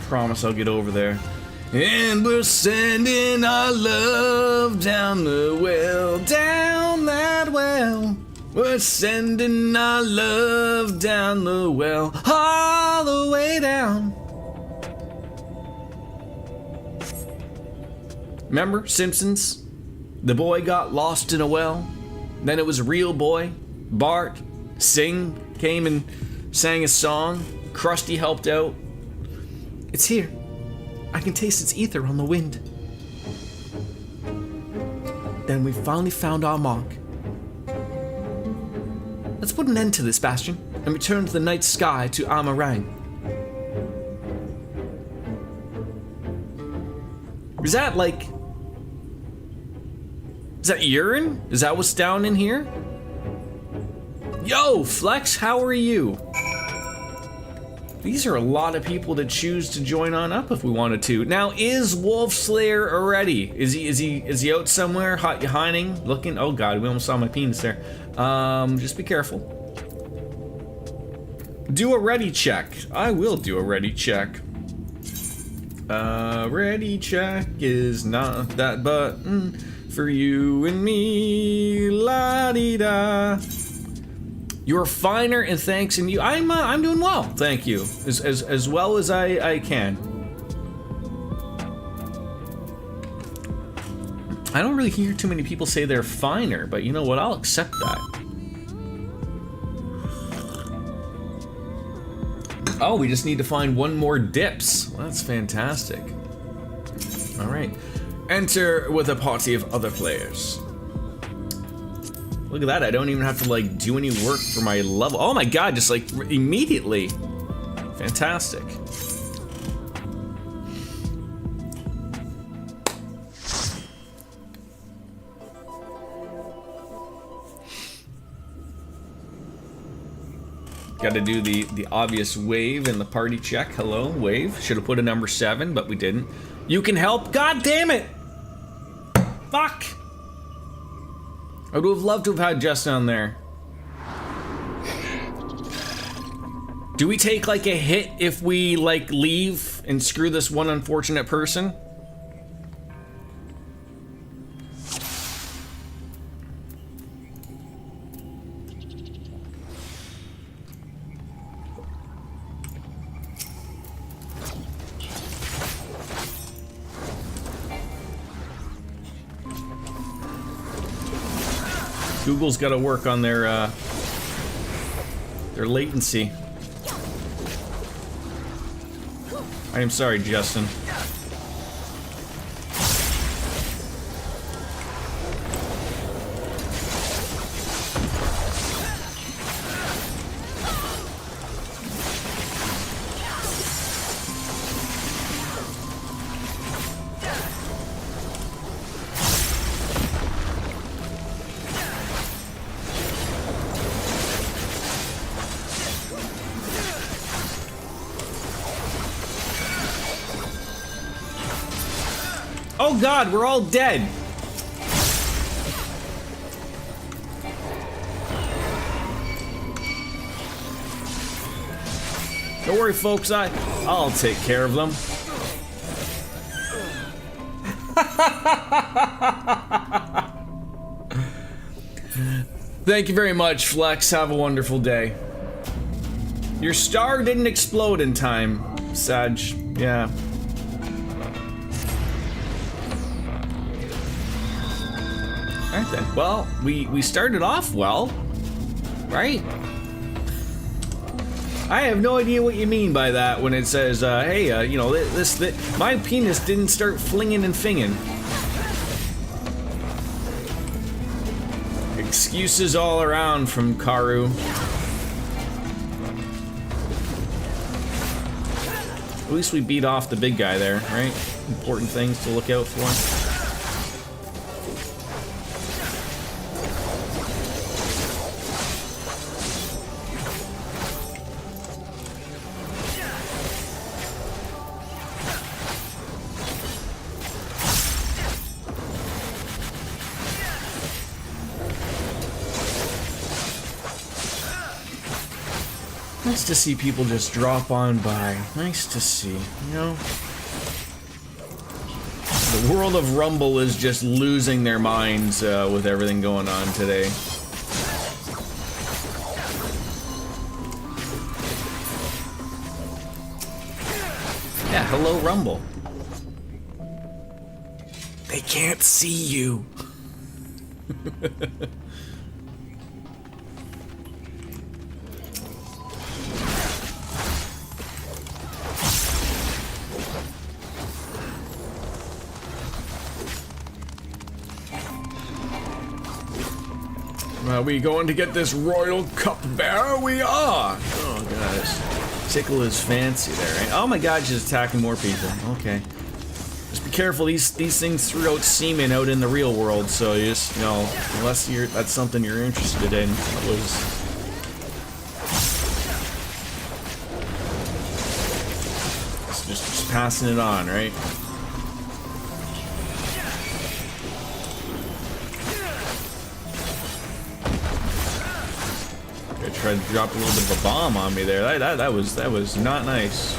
Promise I'll get over there. And we're sending our love down the well, down that well. We're sending our love down the well, all the way down. Remember Simpsons? The boy got lost in a well. Then it was a real boy. Bart, Sing came and sang a song. Krusty helped out. It's here. I can taste its ether on the wind. Then we finally found our mark. Let's put an end to this, Bastion, and return to the night sky to Amarang. Is that like... Is that urine? Is that what's down in here? Yo, Flex, how are you? These are a lot of people that choose to join on up if we wanted to. Now, is Wolfslayer already? Is he out somewhere, hiding, looking? Oh God, we almost saw my penis there. Just be careful. Do a ready check. I will do a ready check. Ready check is not that button for you and me. La-di-da. You're finer, and thanks, and you. I'm doing well, thank you, as well as I can. I don't really hear too many people say they're finer, but you know what? I'll accept that. Oh, we just need to find one more dips. Well, that's fantastic. All right, enter with a party of other players. Look at that, I don't even have to like do any work for my level. Oh my God, just like immediately. Fantastic. Got to do the obvious wave and the party check. Hello, wave. Should have put a number 7, but we didn't. You can help. God damn it! Fuck! I would have loved to have had Justin on there. Do we take like a hit if we like leave and screw this one unfortunate person? Google's got to work on their latency. I am sorry, Justin. Oh God, we're all dead. Don't worry, folks, I'll take care of them. Thank you very much, Flex. Have a wonderful day. Your star didn't explode in time, Sag. Yeah. Alright then. Well, we started off well, right? I have no idea what you mean by that when it says, hey, you know, my penis didn't start flinging and finging. Excuses all around from Karu. At least we beat off the big guy there, right? Important things to look out for. Nice to see people just drop on by. Nice to see, you know? The world of Rumble is just losing their minds with everything going on today. Yeah, hello Rumble. They can't see you. Are we going to get this royal cupbearer? We are! Oh, guys. Tickle his fancy there, right? Oh my god, she's attacking more people. Okay. Just be careful, these things threw out semen out in the real world, so you just, you know, unless that's something you're interested in. That was... Just passing it on, right? I tried to drop a little bit of a bomb on me there. That was not nice.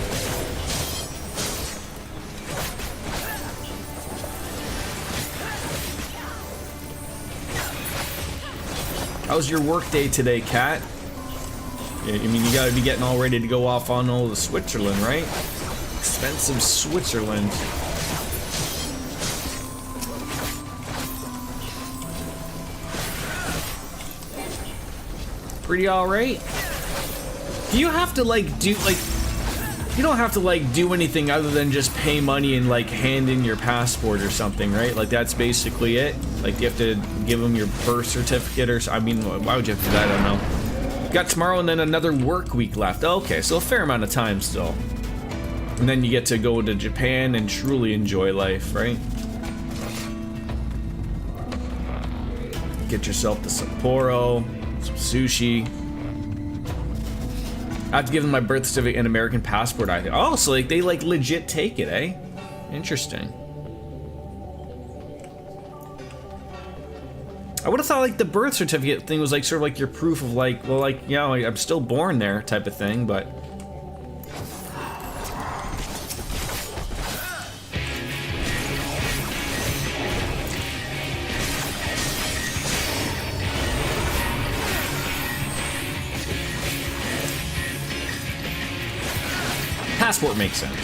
How's your work day today, Kat? Yeah, I mean, you gotta be getting all ready to go off on all the Switzerland, right? Expensive Switzerland. Pretty alright. Do you have to like do like you don't have to like do anything other than just pay money and like hand in your passport or something, right? Like that's basically it. Like you have to give them your birth certificate or I mean, why would you have to do that? I don't know. Got tomorrow and then another work week left. Okay, so a fair amount of time still. And then you get to go to Japan and truly enjoy life, right? Get yourself the Sapporo, some sushi. I have to give them my birth certificate and American passport, I think. Oh, so like they like legit take it, eh? Interesting. I would have thought like the birth certificate thing was like sort of like your proof of like, well, like, you know, I'm still born there type of thing, but... Passport makes sense.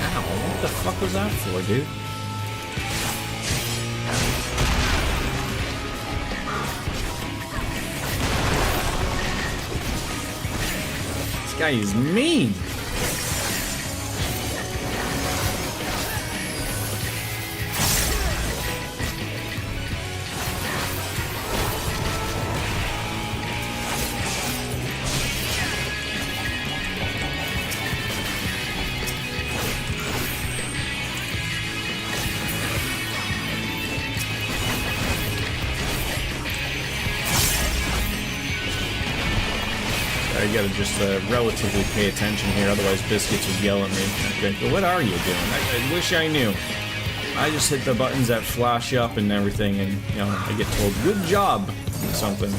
Ow, what the fuck was that for, dude? This guy is mean. I gotta just relatively pay attention here, otherwise Biscuits would yell at me. Okay, but what are you doing? I wish I knew. I just hit the buttons that flash up and everything, and you know, I get told, "Good job," or something.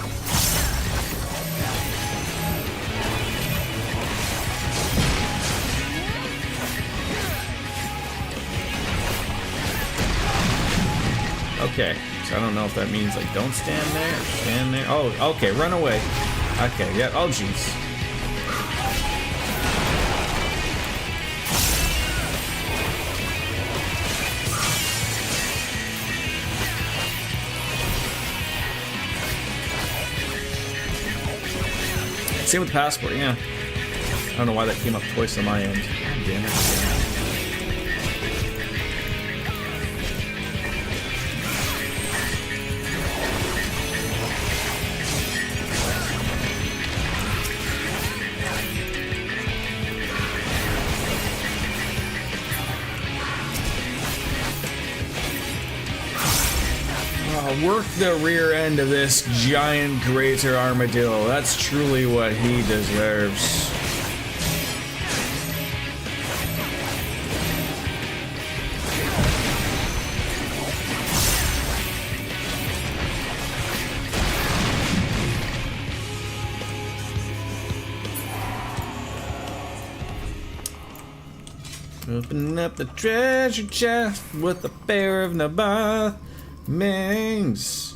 Okay, so I don't know if that means like don't stand there, or stand there. Oh, okay, run away. Okay, yeah, oh jeez. Same with the passport, yeah. I don't know why that came up twice on my end. God damn it. Work the rear end of this giant greater armadillo. That's truly what he deserves. Open up the treasure chest with a pair of Nabath Mings.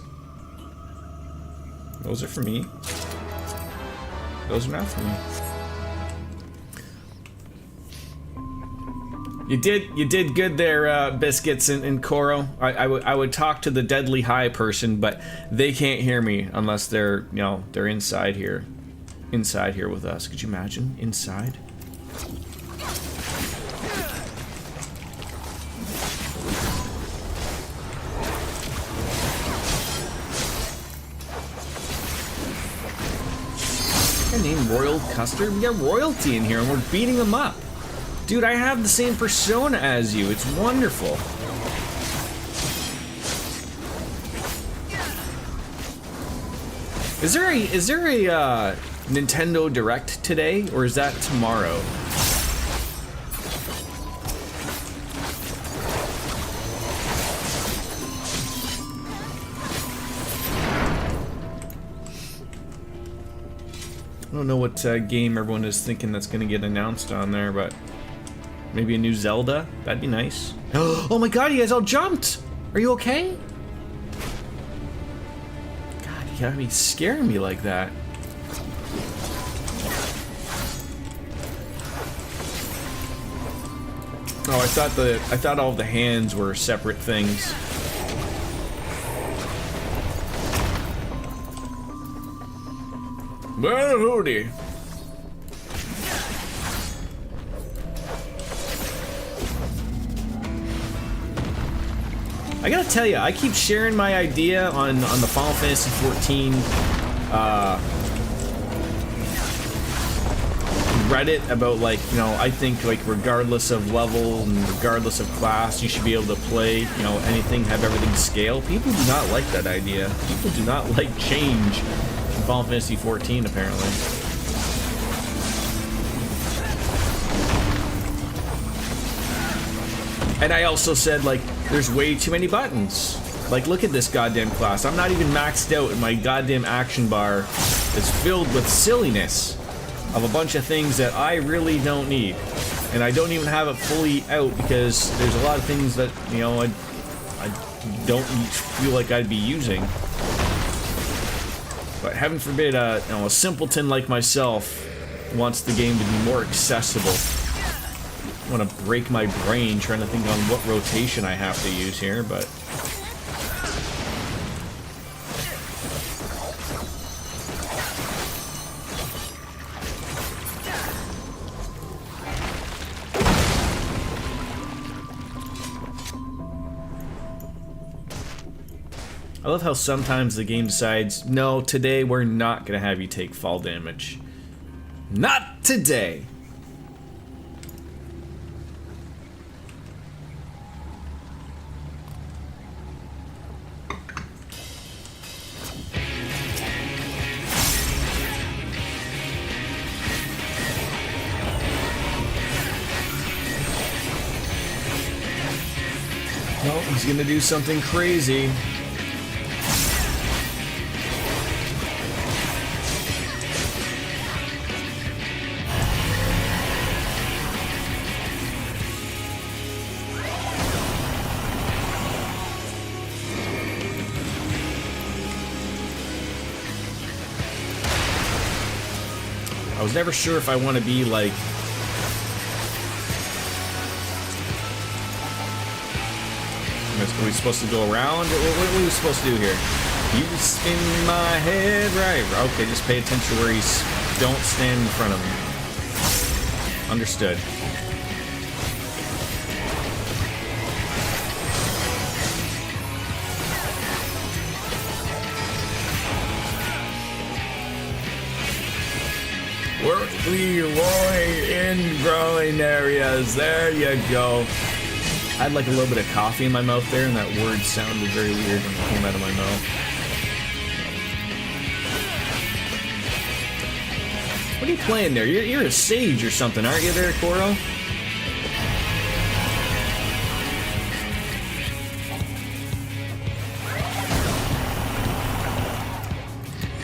Those are for me. Those are not for me. You did good there, Biscuits and Koro. I would talk to the Deadly High person, but they can't hear me unless they're, you know, they're inside here. Inside here with us. Could you imagine? Inside? Their name Royal Custard? We got royalty in here and we're beating them up. Dude, I have the same persona as you. It's wonderful. Is there a Nintendo Direct today, or is that tomorrow? I don't know what game everyone is thinking that's going to get announced on there, but maybe a new Zelda? That'd be nice. Oh my god, you guys all jumped! Are you okay? God, you gotta be scaring me like that. Oh, I thought all the hands were separate things. Well, howdy. I gotta tell you, I keep sharing my idea on the Final Fantasy XIV Reddit about, like, you know, I think, like, regardless of level and regardless of class, you should be able to play, you know, anything, have everything scale. People do not like that idea. People do not like change in Final Fantasy XIV, apparently. And I also said, like, there's way too many buttons. Like, look at this goddamn class. I'm not even maxed out, and my goddamn action bar is filled with silliness of a bunch of things that I really don't need. And I don't even have it fully out because there's a lot of things that, you know, I don't feel like I'd be using. But heaven forbid, you know, a simpleton like myself wants the game to be more accessible. I want to break my brain trying to think on what rotation I have to use here, but... I love how sometimes the game decides, no, today we're not gonna have you take fall damage. Not today! Oh, he's gonna do something crazy. I was never sure if I want to be like... Are we supposed to go around? What are we supposed to do here? You spin my head right. Okay, just pay attention where he's... Don't stand in front of him. Understood. Work Leroy in growing areas. There you go. I had like a little bit of coffee in my mouth there, and that word sounded very weird when it came out of my mouth. What are you playing there? You're a sage or something, aren't you there, Koro? Look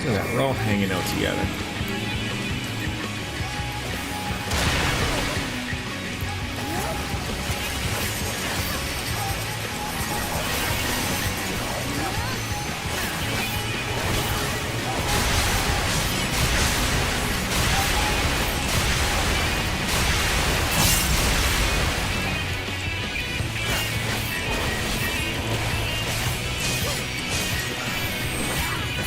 at that, we're all hanging out together.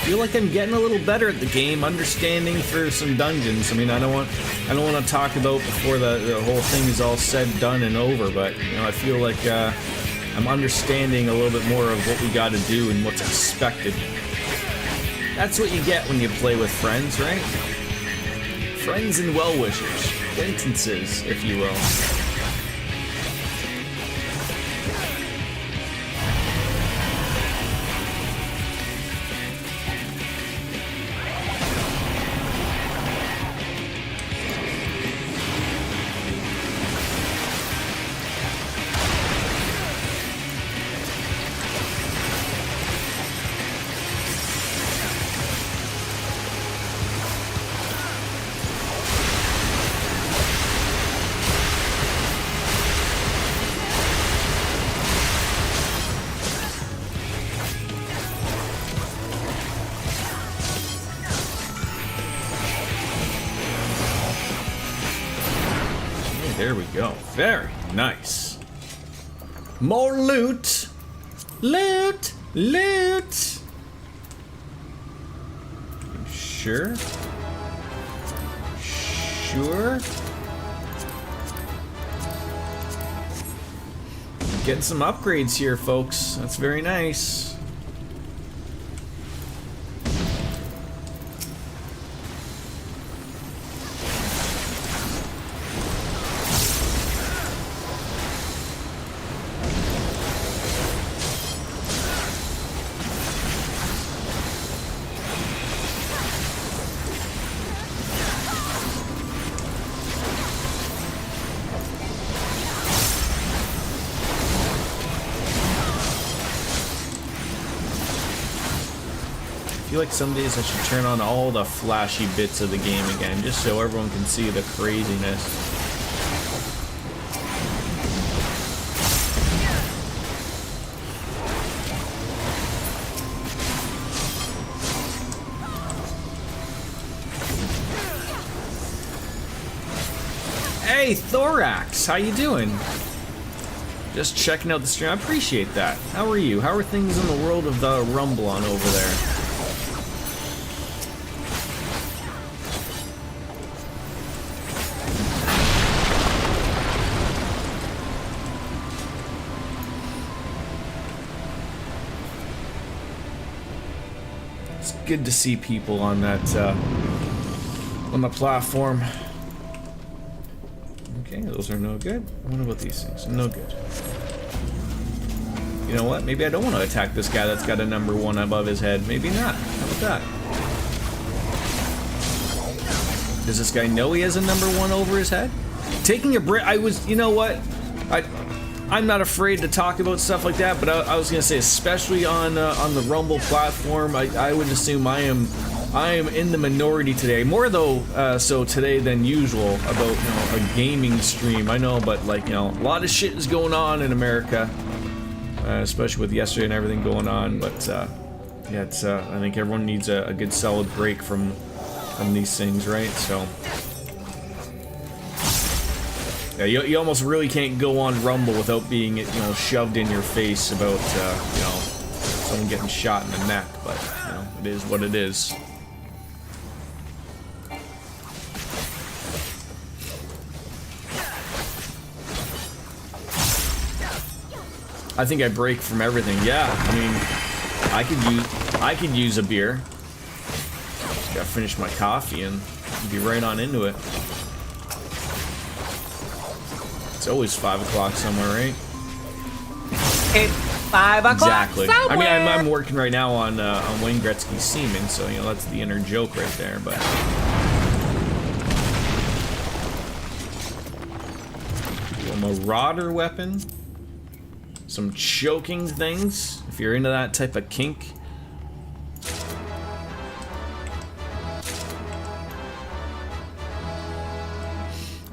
feel like I'm getting a little better at the game, understanding for some dungeons. I mean, I don't want to talk about before the whole thing is all said, done, and over, but you know, I feel like I'm understanding a little bit more of what we got to do and what's expected. That's what you get when you play with friends, right? Friends and well-wishers, acquaintances, if you will. There we go. Very nice. More loot. Loot. Loot. You sure? Sure? Getting some upgrades here, folks. That's very nice. I feel like some days I should turn on all the flashy bits of the game again, just so everyone can see the craziness. Hey, Thorax, how you doing? Just checking out the stream. I appreciate that. How are you? How are things in the world of the Rumble on over there? It's good to see people on that on the platform. Okay, those are no good. What about these things? No good. You know what? Maybe I don't want to attack this guy that's got a number 1 above his head. Maybe not. How about that? Does this guy know he has a number 1 over his head? Taking a break. You know what? I'm not afraid to talk about stuff like that, but I was gonna say, especially on the Rumble platform, I would assume I am in the minority today, more though so today than usual about, you know, a gaming stream. I know, but like, you know, a lot of shit is going on in America, especially with yesterday and everything going on. But yeah, it's I think everyone needs a good solid break from these things, right? So. Yeah, you almost really can't go on Rumble without being, you know, shoved in your face about, you know, someone getting shot in the neck, but, you know, it is what it is. I think I break from everything. Yeah, I mean, I could use a beer. Just gotta finish my coffee and be right on into it. It's always 5 o'clock somewhere, right?
It's 5 o'clock
exactly.
somewhere.
I mean, I'm working right now on Wayne Gretzky's Seaman, so you know that's the inner joke right there. But a marauder weapon, some choking things. If you're into that type of kink.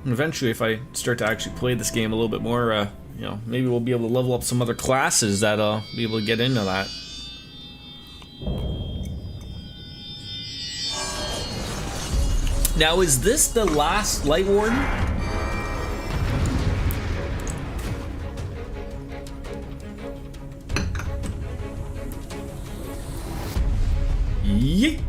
And eventually, if I start to actually play this game a little bit more, you know, maybe we'll be able to level up some other classes that'll be able to get into that. Now, is this the last Light Warden? Yeet.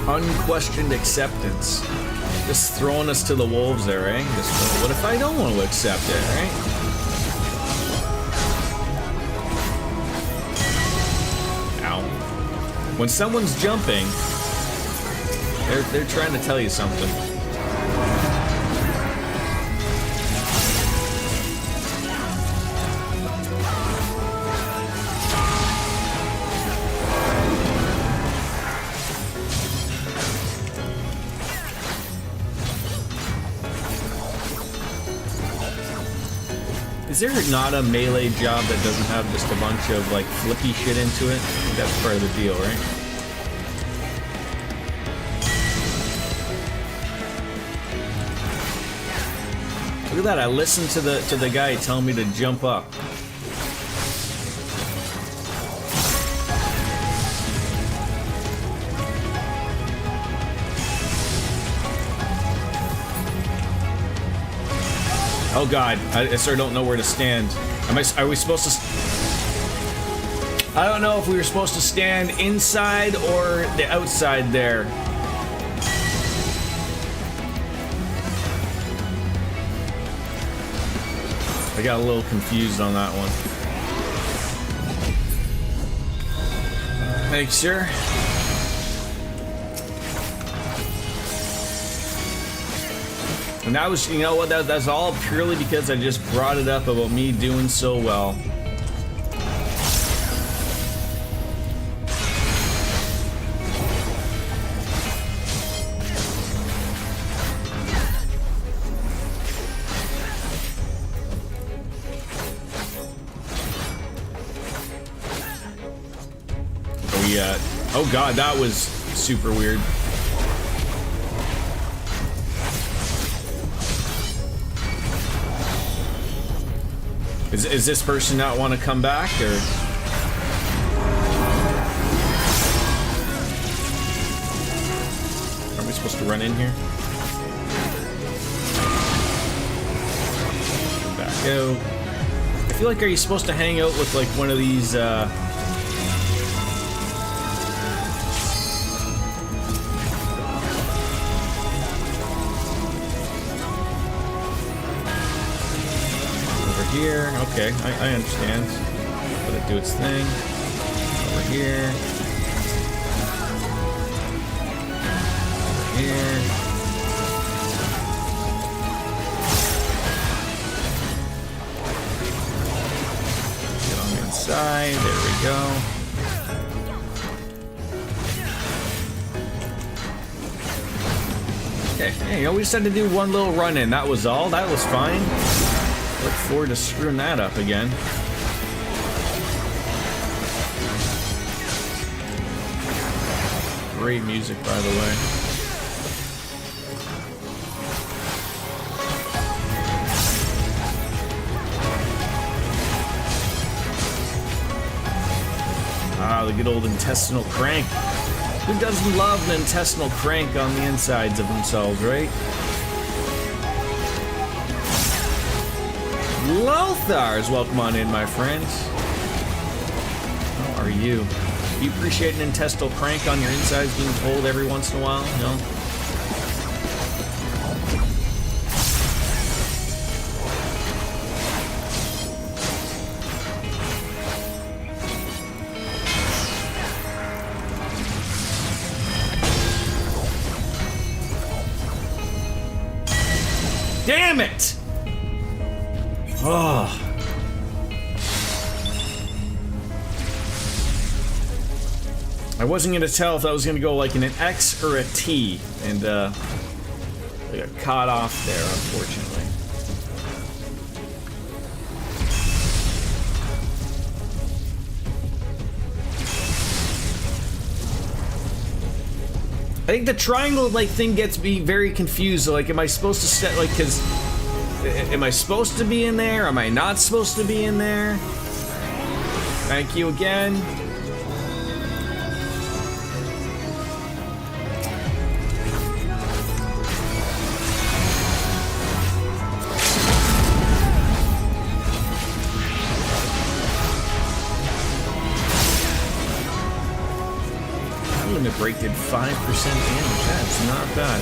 Unquestioned acceptance. Just throwing us to the wolves there, eh? Just, what if I don't want to accept it, right? Ow. When someone's jumping, they're trying to tell you something. Is there not a melee job that doesn't have just a bunch of like flippy shit into it? I think that's part of the deal, right? Look at that! I listened to the guy telling me to jump up. Oh god, I sort of don't know where to stand. Are we supposed to... I don't know if we were supposed to stand inside or the outside there. I got a little confused on that one. Make sure. And that was, you know what, that's all purely because I just brought it up about me doing so well. Oh god, that was super weird. Is this person not want to come back, or? Are we supposed to run in here? Back out. I feel like, are you supposed to hang out with like one of these, here? Okay, I understand. Let it do its thing. Over here. Over here. Get on the inside. There we go. Okay, hey, we just had to do one little run in. That was all. That was fine. Look forward to screwing that up again. Great music, by the way. Ah, the good old intestinal crank. Who doesn't love an intestinal crank on the insides of themselves, right? Lothars, welcome on in, my friends. How are you? Do you appreciate an intestinal crank on your insides being pulled every once in a while? No? Damn it! Oh. I wasn't gonna tell if I was gonna go like in an X or a T, and I got caught off there, unfortunately. I think the triangle like thing gets me very confused. Like, am I supposed to set like, because am I supposed to be in there? Am I not supposed to be in there? Thank you again. Limit break did 5% damage. That's not bad.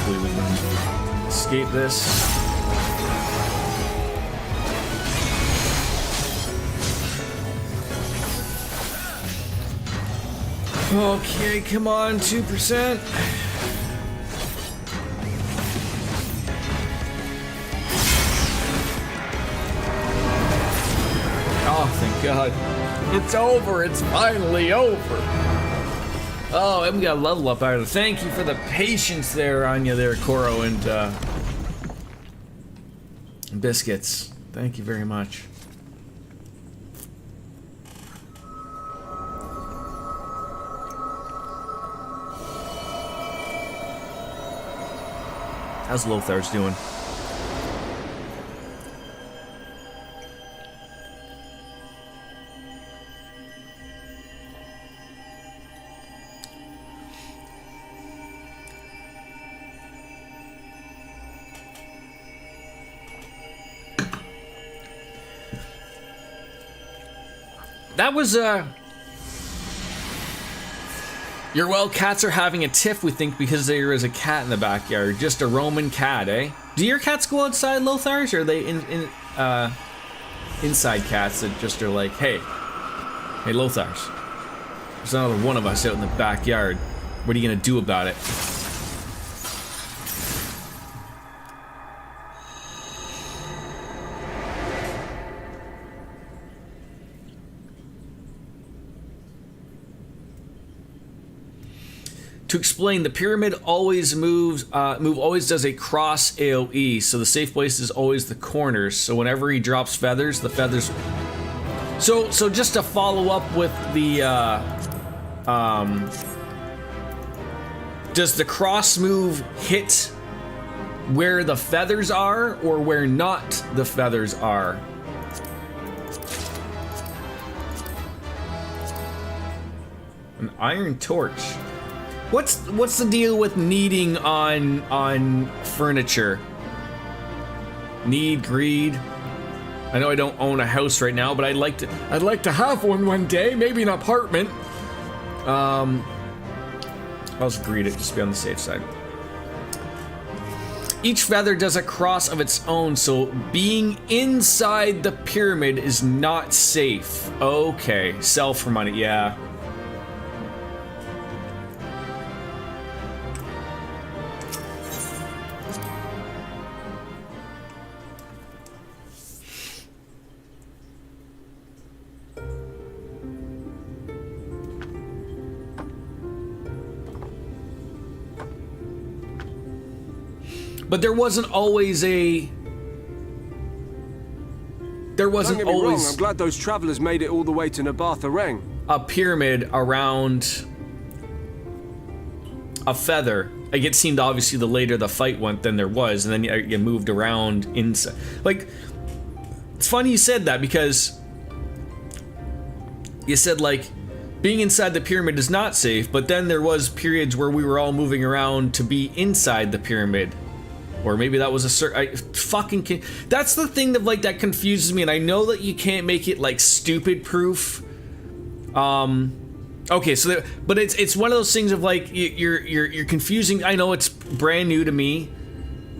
Hopefully we can escape this. Okay, come on, 2%. Oh, thank God. It's over. It's finally over. Oh, and we got a level up out of it. Thank you for the patience there, Anya, there, Koro, and Biscuits. Thank you very much. How's Lothar's doing? That was, Your well, cats are having a tiff, we think, because there is a cat in the backyard. Just a Roman cat, eh? Do your cats go outside, Lothars, or are they inside cats that just are like, hey, Lothars, there's another one of us out in the backyard. What are you gonna do about it? To explain, the pyramid always always does a cross AoE, so the safe place is always the corners. So whenever he drops feathers, the feathers. So just to follow up with the, does the cross move hit where the feathers are, or where not the feathers are? An iron torch. What's the deal with kneading on furniture? Need, greed. I know I don't own a house right now, but I'd like to have one day, maybe an apartment. I'll just greed it, just to be on the safe side. Each feather does a cross of its own, so being inside the pyramid is not safe. Okay, sell for money, yeah. But there wasn't always a... There wasn't always...
Don't get me wrong, I'm glad those travelers made it all the way to Nabatha Reng.
A pyramid around a feather. Like, it seemed obviously the later the fight went than there was, and then you moved around inside. Like, it's funny you said that, because you said, like, being inside the pyramid is not safe, but then there was periods where we were all moving around to be inside the pyramid. Or maybe that was a certain... That's the thing that, like, that confuses me, and I know that you can't make it, like, stupid proof. Okay, so but it's one of those things of, like, you're confusing. I know it's brand new to me,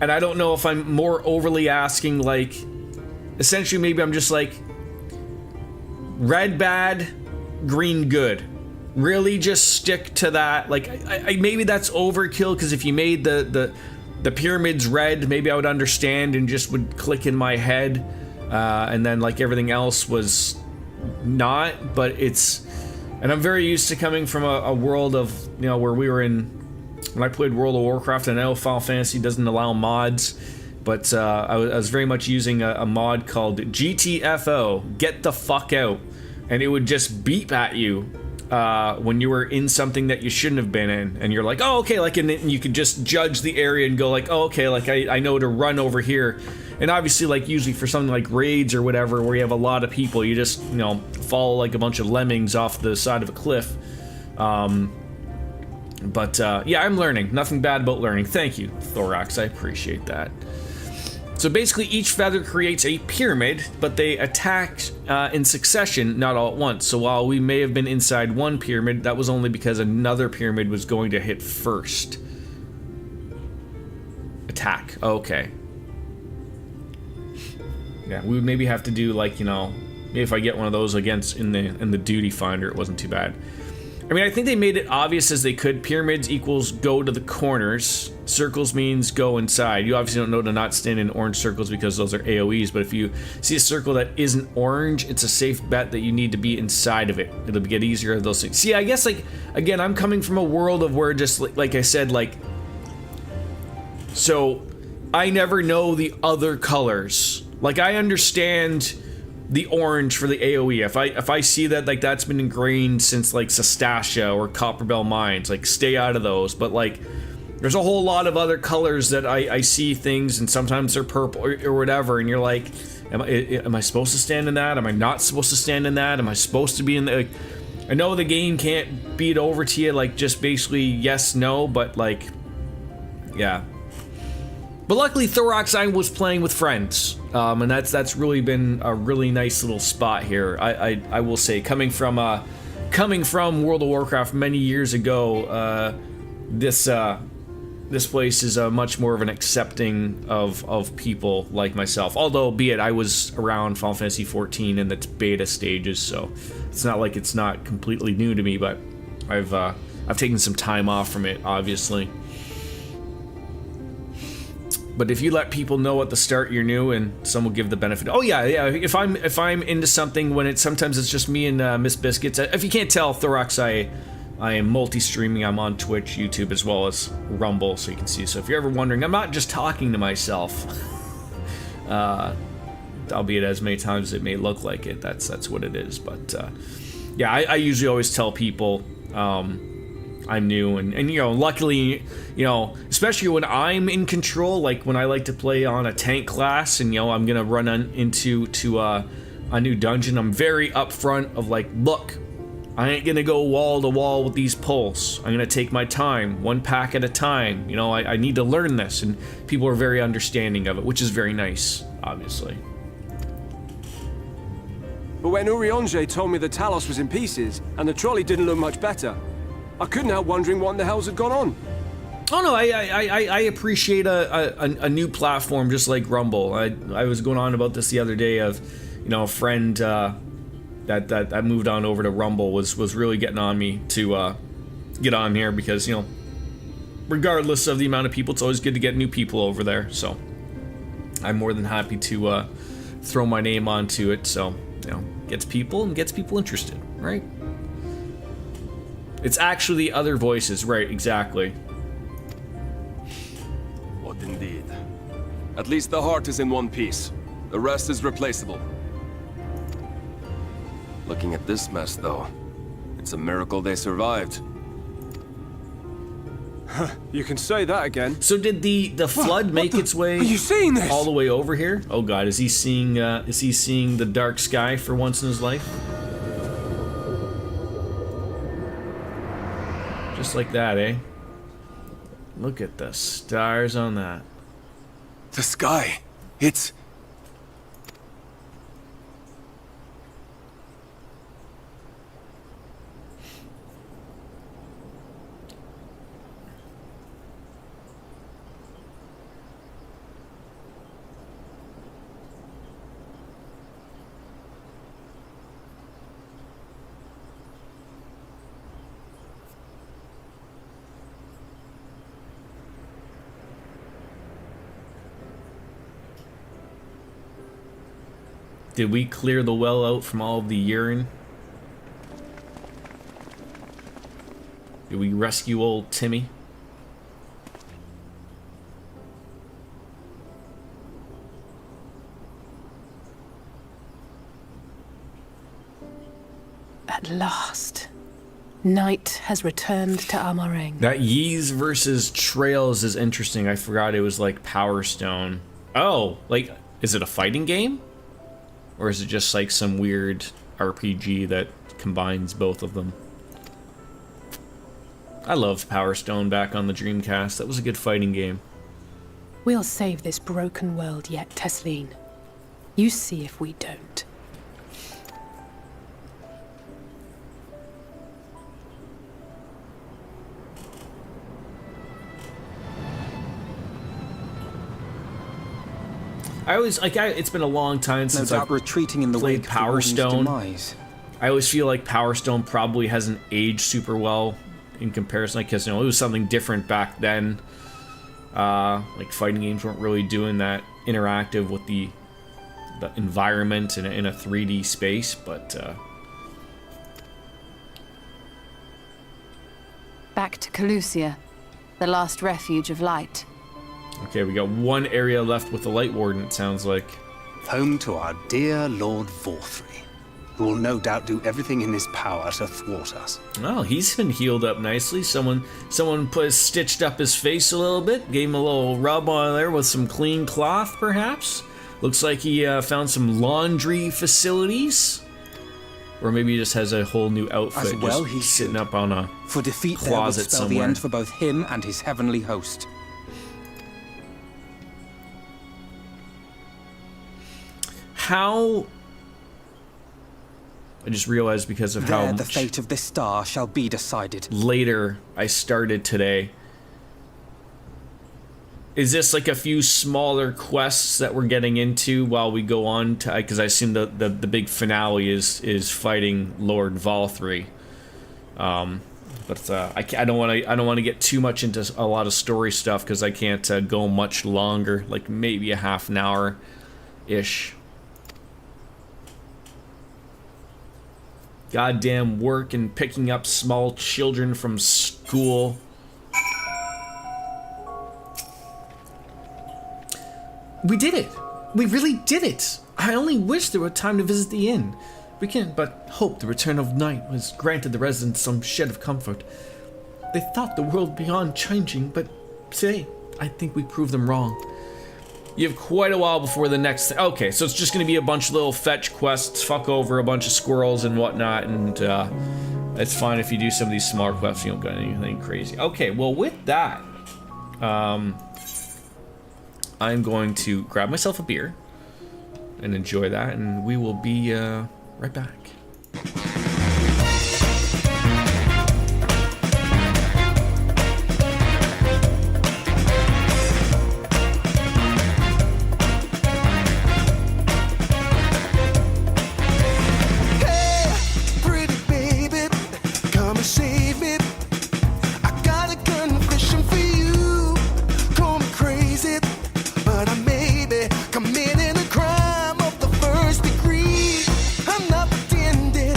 and I don't know if I'm more overly asking, like, essentially maybe I'm just like, red bad, green good. Really just stick to that. Like, I maybe that's overkill, because if you made the pyramids red, maybe I would understand and just would click in my head, and then, like, everything else was not. But it's, and I'm very used to coming from a world of, you know, where we were in, when I played World of Warcraft. I know Final Fantasy doesn't allow mods, but I was very much using a mod called GTFO, Get the Fuck Out, and it would just beep at you when you were in something that you shouldn't have been in, and you're like, oh, okay, like, and then you could just judge the area and go like, oh, okay, like, I know to run over here. And obviously, like, usually for something like raids or whatever, where you have a lot of people, you just, you know, follow like a bunch of lemmings off the side of a cliff. Yeah, I'm learning. Nothing bad about learning. Thank you, Thorax, I appreciate that. So basically, each feather creates a pyramid, but they attack in succession, not all at once. So while we may have been inside one pyramid, that was only because another pyramid was going to hit first. Attack. Okay. Yeah, we would maybe have to do, like, you know, maybe if I get one of those against in the duty finder, it wasn't too bad. I mean, I think they made it obvious as they could. Pyramids equals go to the corners. Circles means go inside. You obviously don't know to not stand in orange circles because those are AoEs, but if you see a circle that isn't orange, it's a safe bet that you need to be inside of it. It'll get easier of those things. See, I guess, like, again, I'm coming from a world of where just, like I said, like, so I never know the other colors. Like, I understand the orange for the AoE. If I see that, like, that's been ingrained since, like, Sestasha or Copperbell Mines, like, stay out of those. But, like, there's a whole lot of other colors that I see things, and sometimes they're purple or whatever, and you're like, am I supposed to stand in that? Am I not supposed to stand in that? Am I supposed to be in the... Like, I know the game can't beat over to you, like, just basically yes, no, but, like, yeah. But luckily, Thorax, I was playing with friends, and that's really been a really nice little spot here. I will say, coming from World of Warcraft many years ago, this place is much more of an accepting of people like myself. Although, be it, I was around Final Fantasy XIV in its beta stages, so it's not like it's not completely new to me. But I've taken some time off from it, obviously. But if you let people know at the start you're new, and some will give the benefit. Oh yeah. If I'm into something, when sometimes it's just me and Miss Biscuits. If you can't tell, Thorax, I am multi-streaming. I'm on Twitch, YouTube, as well as Rumble, so you can see. So if you're ever wondering, I'm not just talking to myself. Albeit as many times as it may look like it. That's what it is. But yeah, I usually always tell people. I'm new, and you know, luckily, you know, especially when I'm in control, like when I like to play on a tank class, and you know, I'm gonna run into a new dungeon, I'm very upfront of like, look, I ain't gonna go wall to wall with these pulls. I'm gonna take my time, one pack at a time. You know, I need to learn this, and people are very understanding of it, which is very nice, obviously.
But when Urianger told me the Talos was in pieces, and the trolley didn't look much better, I couldn't help wondering what in the hell's had gone on.
Oh no, I appreciate a new platform just like Rumble. I was going on about this the other day of, you know, a friend that moved on over to Rumble was really getting on me to get on here because, you know, regardless of the amount of people, it's always good to get new people over there. So I'm more than happy to throw my name onto it. So, you know, gets people interested, right? It's actually other voices, right, exactly.
What indeed. At least the heart is in one piece. The rest is replaceable. Looking at this mess, though, it's a miracle they survived.
You can say that again.
So did the flood make its way
Are you seeing this?
all the way over here? Oh god, is he seeing the dark sky for once in his life? Just like that, eh? Look at the stars on that.
The sky. It's...
Did we clear the well out from all of the urine? Did we rescue old Timmy?
At last.
Night has returned to Amareng.
That Ys versus Trails is interesting. I forgot it was like Power Stone. Oh, like, is it a fighting game? Or is it just like some weird RPG that combines both of them? I loved Power Stone back on the Dreamcast. That was a good fighting game.
We'll save this broken world yet, Tesleen. You see if we don't.
I always like. It's been a long time since I've
retreating in the
played
wake of
Power
Warden's
Stone.
demise.
I always feel like Power Stone probably hasn't aged super well in comparison, because it was something different back then. Like fighting games weren't really doing that interactive with the environment in a 3D space, but
Back to Calusia, the last refuge of light.
okay, we got one area left with the Light Warden, it sounds like.
Home to our dear Lord Vorthry, who will no doubt do everything in his power to thwart us.
Oh, he's been healed up nicely. Someone stitched up his face a little bit, gave him a little rub on there with some clean cloth, perhaps. Looks like he found some laundry facilities. Or maybe he just has a whole new outfit,
As well,
just
he
sitting up on a
For defeat there would
closet
spell the
somewhere.
end for both him and his heavenly host.
How... I just realized because of how
There the
much
fate of this star shall be decided.
later I started today. Is this like a few smaller quests that we're getting into while we go on to, because I assume the big finale is fighting Lord Valthry. But I don't want to get too much into a lot of story stuff because I can't go much longer, like maybe a half an hour ish. Goddamn work and picking up small children from school. We did it! We really did it! I only wish there were time to visit the inn. We can't but hope the return of night was granted the residents some shed of comfort. They thought the world beyond changing, but today, I think we proved them wrong. You have quite a while before the next... Okay, so it's just going to be a bunch of little fetch quests, fuck over a bunch of squirrels and whatnot, and it's fine if you do some of these smaller quests, you don't got anything crazy. Okay, well with that, I'm going to grab myself a beer and enjoy that, and we will be right back.
Committing a crime of the first degree. I'm not pretending.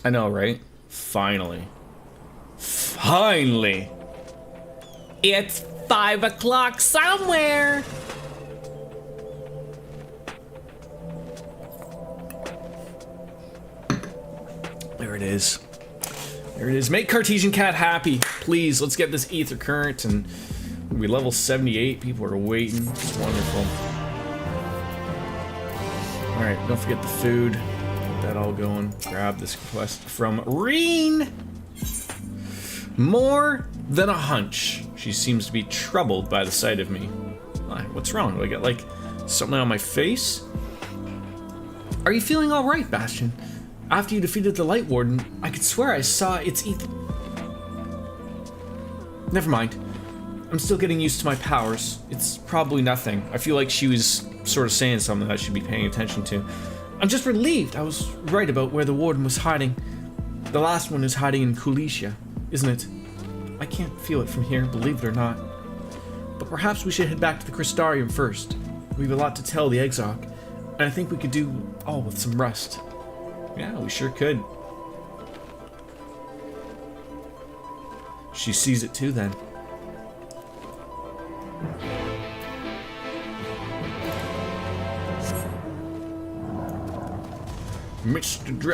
I know, right? Finally. Finally!
It's 5 o'clock somewhere.
There it is. There it is. Make Cartesian Cat happy. Please, let's get this ether current, and we level 78. People are waiting. Wonderful. Alright, don't forget the food. Get that all going. Grab this quest from Reen. More than a hunch. She seems to be troubled by the sight of me. What's wrong? Do I get, like, something on my face? Are you feeling alright, Bastion? After you defeated the Light Warden, I could swear I saw its ether. Never mind. I'm still getting used to my powers. It's probably nothing. I feel like she was sort of saying something I should be paying attention to. I'm just relieved I was right about where the Warden was hiding. The last one is hiding in Kulisha, isn't it? I can't feel it from here, believe it or not. But perhaps we should head back to the Crystarium first. We have a lot to tell the Exarch, and I think we could do all with some rest. Yeah, we sure could. She sees it too, then.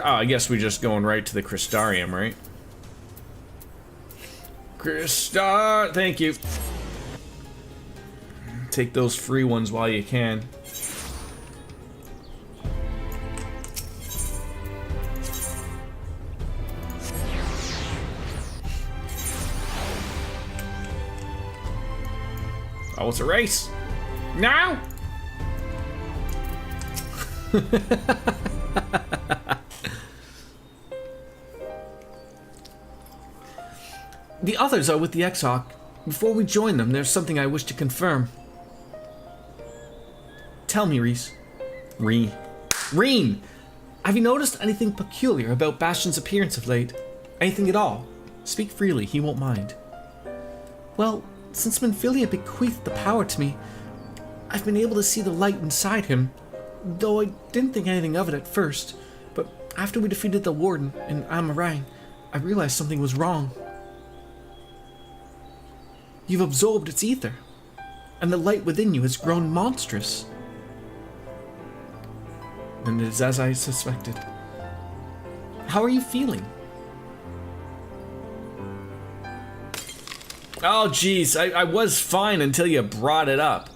I guess we're just going right to the Crystarium, right? Thank you. Take those free ones while you can. Oh, it's a race. Now! The others are with the Exarch. Before we join them, there's something I wish to confirm. Tell me, Reese. Reen! Have you noticed anything peculiar about Bastion's appearance of late? Anything at all? Speak freely, he won't mind. Well, since Minfilia bequeathed the power to me, I've been able to see the light inside him, though I didn't think anything of it at first. But after we defeated the Warden in Amarang, I realized something was wrong. You've absorbed its ether, and the light within you has grown monstrous. And it is as I suspected. How are you feeling? Oh, jeez, I was fine until you brought it up.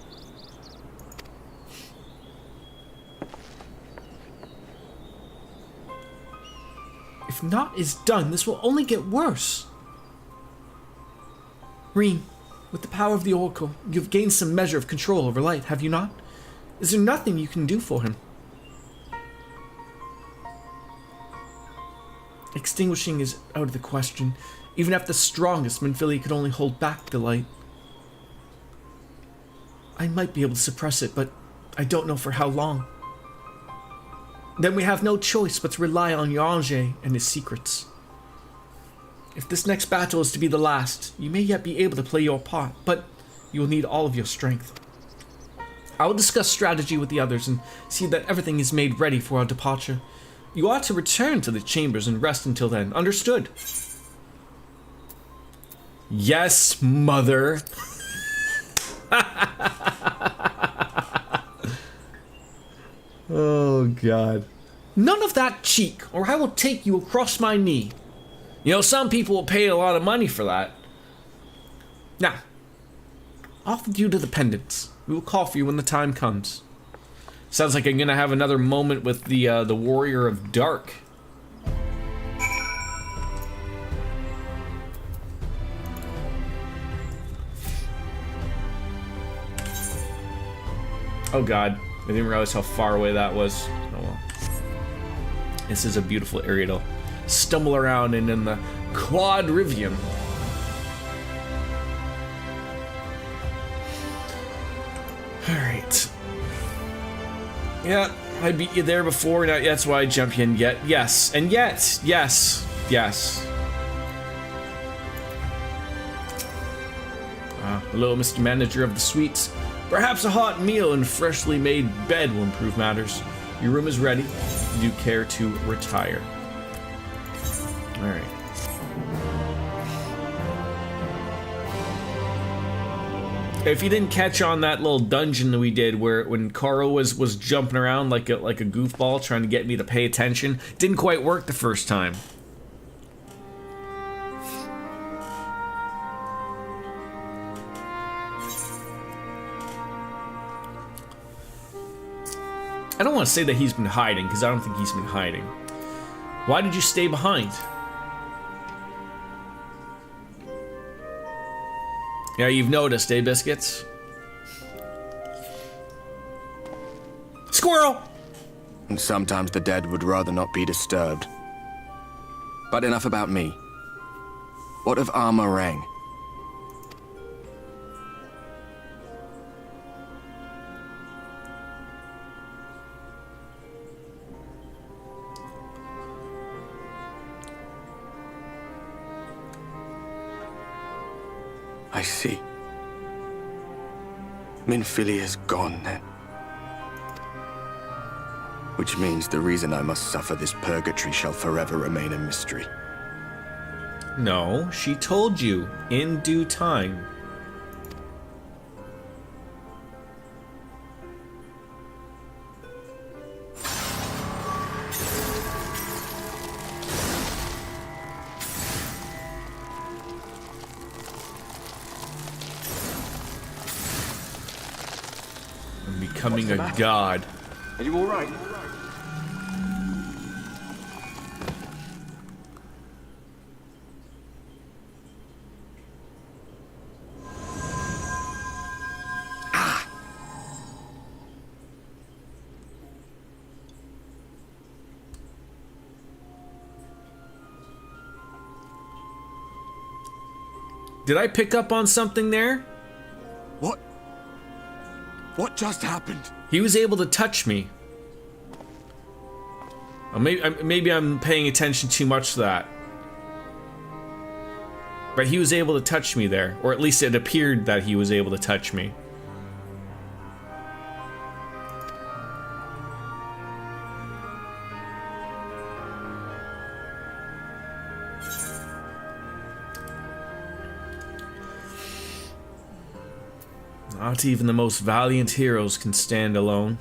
If naught is done, this will only get worse. Reen, with the power of the Oracle, you've gained some measure of control over light, have you not? Is there nothing you can do for him? Extinguishing is out of the question. Even at the strongest, Minfilia could only hold back the light. I might be able to suppress it, but I don't know for how long. Then we have no choice but to rely on Yonge and his secrets. If this next battle is to be the last, you may yet be able to play your part, but you will need all of your strength. I will discuss strategy with the others and see that everything is made ready for our departure. You ought to return to the chambers and rest until then. Understood? Yes, mother. Oh, God. None of that cheek, or I will take you across my knee. You know, some people will pay a lot of money for that. Now, off with you to the pendants. We will call for you when the time comes. Sounds like I'm gonna have another moment with the Warrior of Dark. Oh God, I didn't realize how far away that was. Oh well. This is a beautiful area to stumble around in the Quadrivium. Alright. Yeah, I beat you there before, now that's why I jump in yet. Yes, and yet, yes. Hello, Mr. Manager of the Suites. Perhaps a hot meal and freshly made bed will improve matters. Your room is ready. Do you care to retire? Alright. If you didn't catch on that little dungeon that we did where when Carl was jumping around like a goofball trying to get me to pay attention, didn't quite work the first time. I don't want to say that he's been hiding, because I don't think he's been hiding. Why did you stay behind? Yeah, you've noticed, eh, Biscuits? Squirrel!
And sometimes the dead would rather not be disturbed. But enough about me. What of Armorang? I see. Minfilia's gone, then. Which means the reason I must suffer this purgatory shall forever remain a mystery.
No, she told you, in due time. Becoming a god.
Are you all right?
Did I pick up on something there?
What just happened?
He was able to touch me. Oh, maybe I'm paying attention too much to that. But he was able to touch me there. Or at least it appeared that he was able to touch me. Not even the most valiant heroes can stand alone.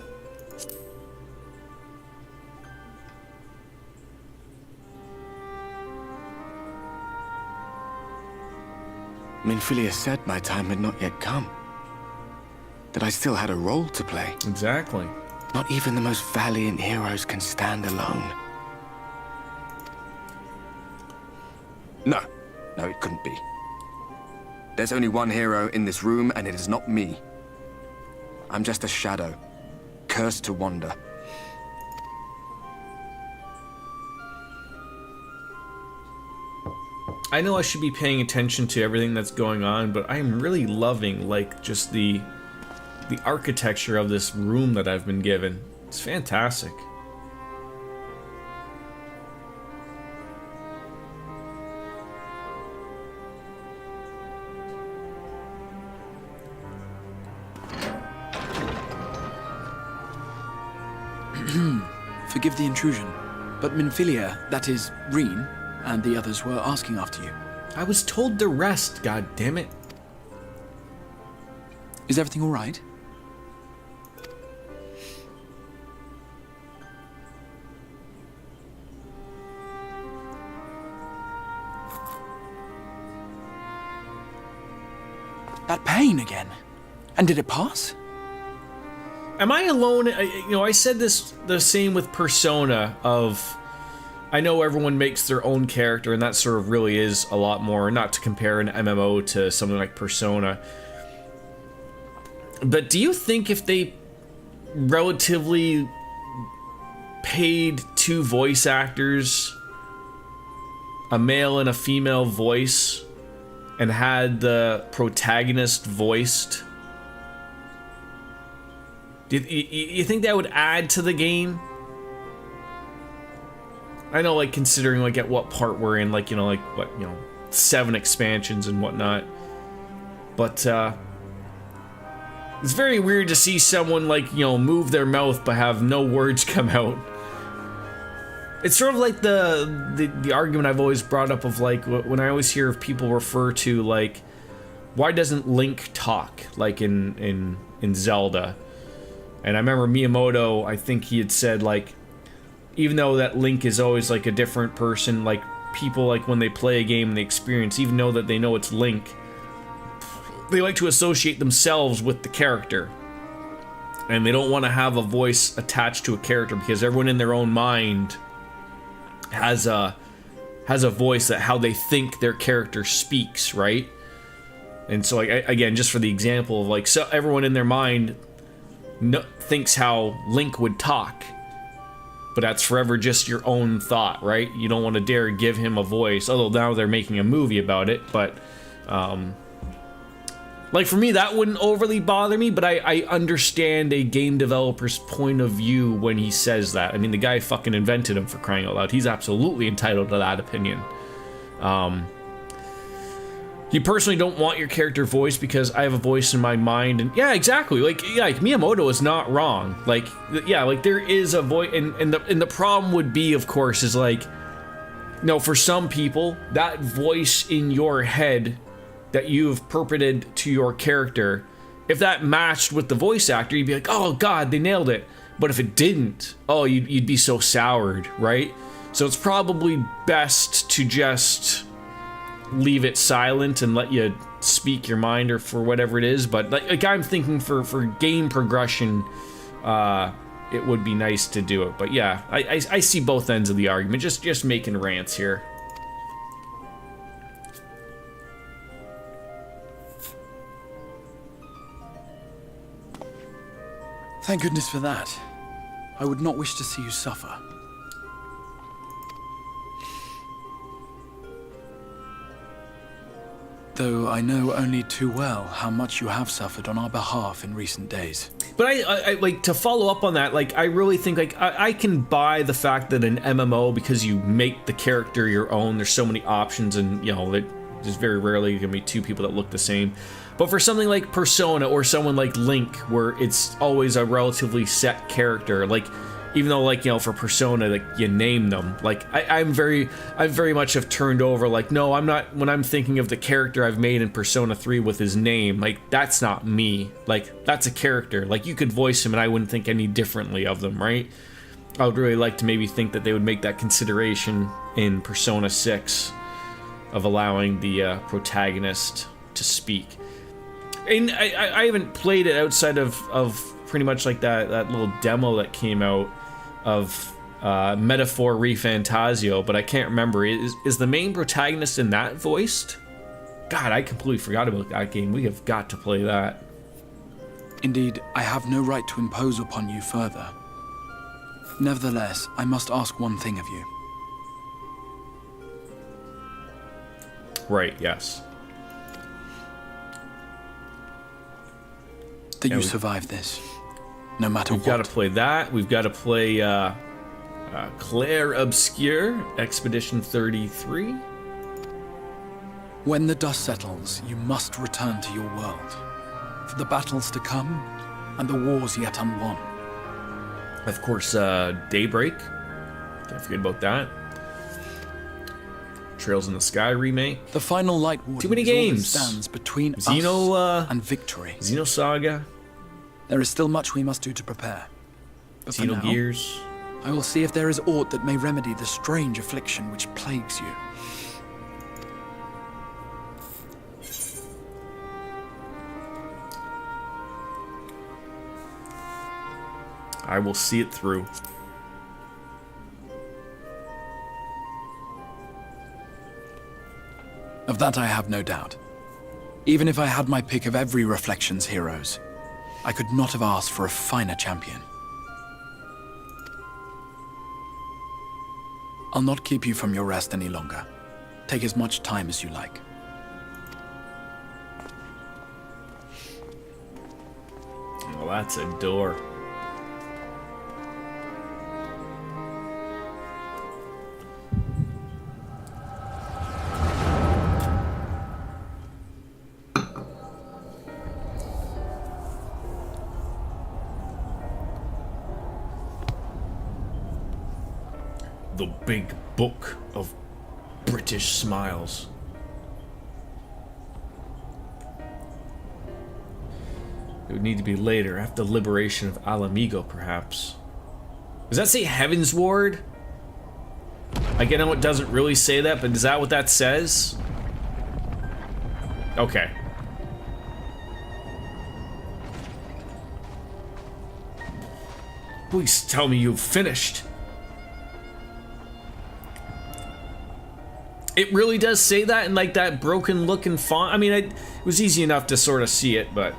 Minfilia said my time had not yet come. That I still had a role to play.
Exactly.
Not even the most valiant heroes can stand alone. No, it couldn't be. There's only one hero in this room, and it is not me. I'm just a shadow, cursed to wander.
I know I should be paying attention to everything that's going on, but I am really loving, like, just the architecture of this room that I've been given. It's fantastic.
Forgive the intrusion, but Minfilia, that is, Reen, and the others were asking after you.
I was told to rest, god damn it.
Is everything all right? That pain again. And did it pass?
Am I alone? You know, I said this the same with Persona of... I know everyone makes their own character, and that sort of really is a lot more, not to compare an MMO to something like Persona. But do you think if they relatively paid two voice actors, a male and a female voice, and had the protagonist voiced, do you think that would add to the game? I know, like, considering, like, at what part we're in, like, you know, like, what, you know, 7 expansions and whatnot. But, it's very weird to see someone, like, you know, move their mouth but have no words come out. It's sort of like the argument I've always brought up of like when I always hear of people refer to like, why doesn't Link talk like in Zelda? And I remember Miyamoto, I think he had said like, even though that Link is always like a different person, like people like when they play a game and they experience, even though that they know it's Link, they like to associate themselves with the character. And they don't want to have a voice attached to a character because everyone in their own mind has a voice that how they think their character speaks, right? And so like again, just for the example of like, so everyone in their mind thinks how Link would talk, but that's forever just your own thought, right? You don't want to dare give him a voice, although now they're making a movie about it, but like for me that wouldn't overly bother me, but I understand a game developer's point of view when he says that. I mean, the guy fucking invented him, for crying out loud. He's absolutely entitled to that opinion. You personally don't want your character voice because I have a voice in my mind, and yeah, exactly. Like Miyamoto is not wrong. Like, yeah, like there is a voice, and the problem would be, of course, is like, no, for some people, that voice in your head that you've perpetrated to your character, if that matched with the voice actor, you'd be like, oh god, they nailed it. But if it didn't, oh, you'd be so soured, right? So it's probably best to just leave it silent and let you speak your mind or for whatever it is. But like I'm thinking for game progression, it would be nice to do it. But yeah, I see both ends of the argument. Just making rants here.
Thank goodness for that. I would not wish to see you suffer. Though I know only too well how much you have suffered on our behalf in recent days.
But I like, to follow up on that, like I really think like I can buy the fact that an MMO, because you make the character your own, there's so many options, and you know, there's very rarely gonna be two people that look the same. But for something like Persona or someone like Link, where it's always a relatively set character, like even though like, you know, for Persona, like you name them, like I very much have turned over like, no, I'm not, when I'm thinking of the character I've made in Persona 3 with his name, like that's not me, like that's a character, like you could voice him and I wouldn't think any differently of them, right? I would really like to maybe think that they would make that consideration in Persona 6 of allowing the protagonist to speak. And I haven't played it outside of pretty much like that little demo that came out of Metaphor ReFantasio, but I can't remember. Is the main protagonist in that voiced? God, I completely forgot about that game. We have got to play that.
Indeed, I have no right to impose upon you further. Nevertheless, I must ask one thing of you.
Right, yes.
That you survive this, no matter what.
We've got to play that. We've got to play Claire Obscure, Expedition 33.
When the dust settles, you must return to your world, for the battles to come and the wars yet unwon.
Of course, Daybreak. Can't forget about that. Trails in the Sky remake.
The final light warden
Too many games.
stands between us and victory.
Xenosaga.
There is still much we must do to prepare. But for now,
Xenogears.
I will see if there is aught that may remedy the strange affliction which plagues you.
I will see it through.
Of that I have no doubt. Even if I had my pick of every Reflections heroes, I could not have asked for a finer champion. I'll not keep you from your rest any longer. Take as much time as you like.
Well, that's a door. The big book of British smiles. It would need to be later, after the liberation of Alamigo, perhaps. Does that say Heaven's Ward? Like, I know it doesn't really say that, but is that what that says? Okay. Please tell me you've finished. It really does say that in like that broken looking font. I mean, it was easy enough to sort of see it, but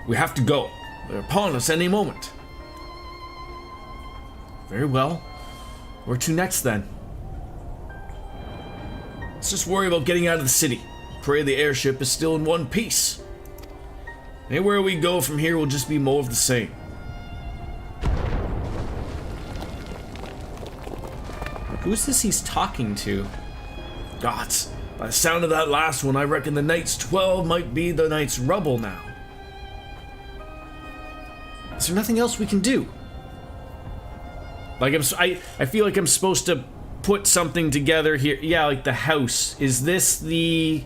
we have to go. They're upon us any moment. Very well. Where to next then? Let's just worry about getting out of the city. Pray the airship is still in one piece. Anywhere we go from here will just be more of the same. Who's this he's talking to? Gods, by the sound of that last one, I reckon the Knight's 12 might be the Knight's rubble now. Is there nothing else we can do? Like, I feel like I'm supposed to put something together here. Yeah, like the house. Is this the...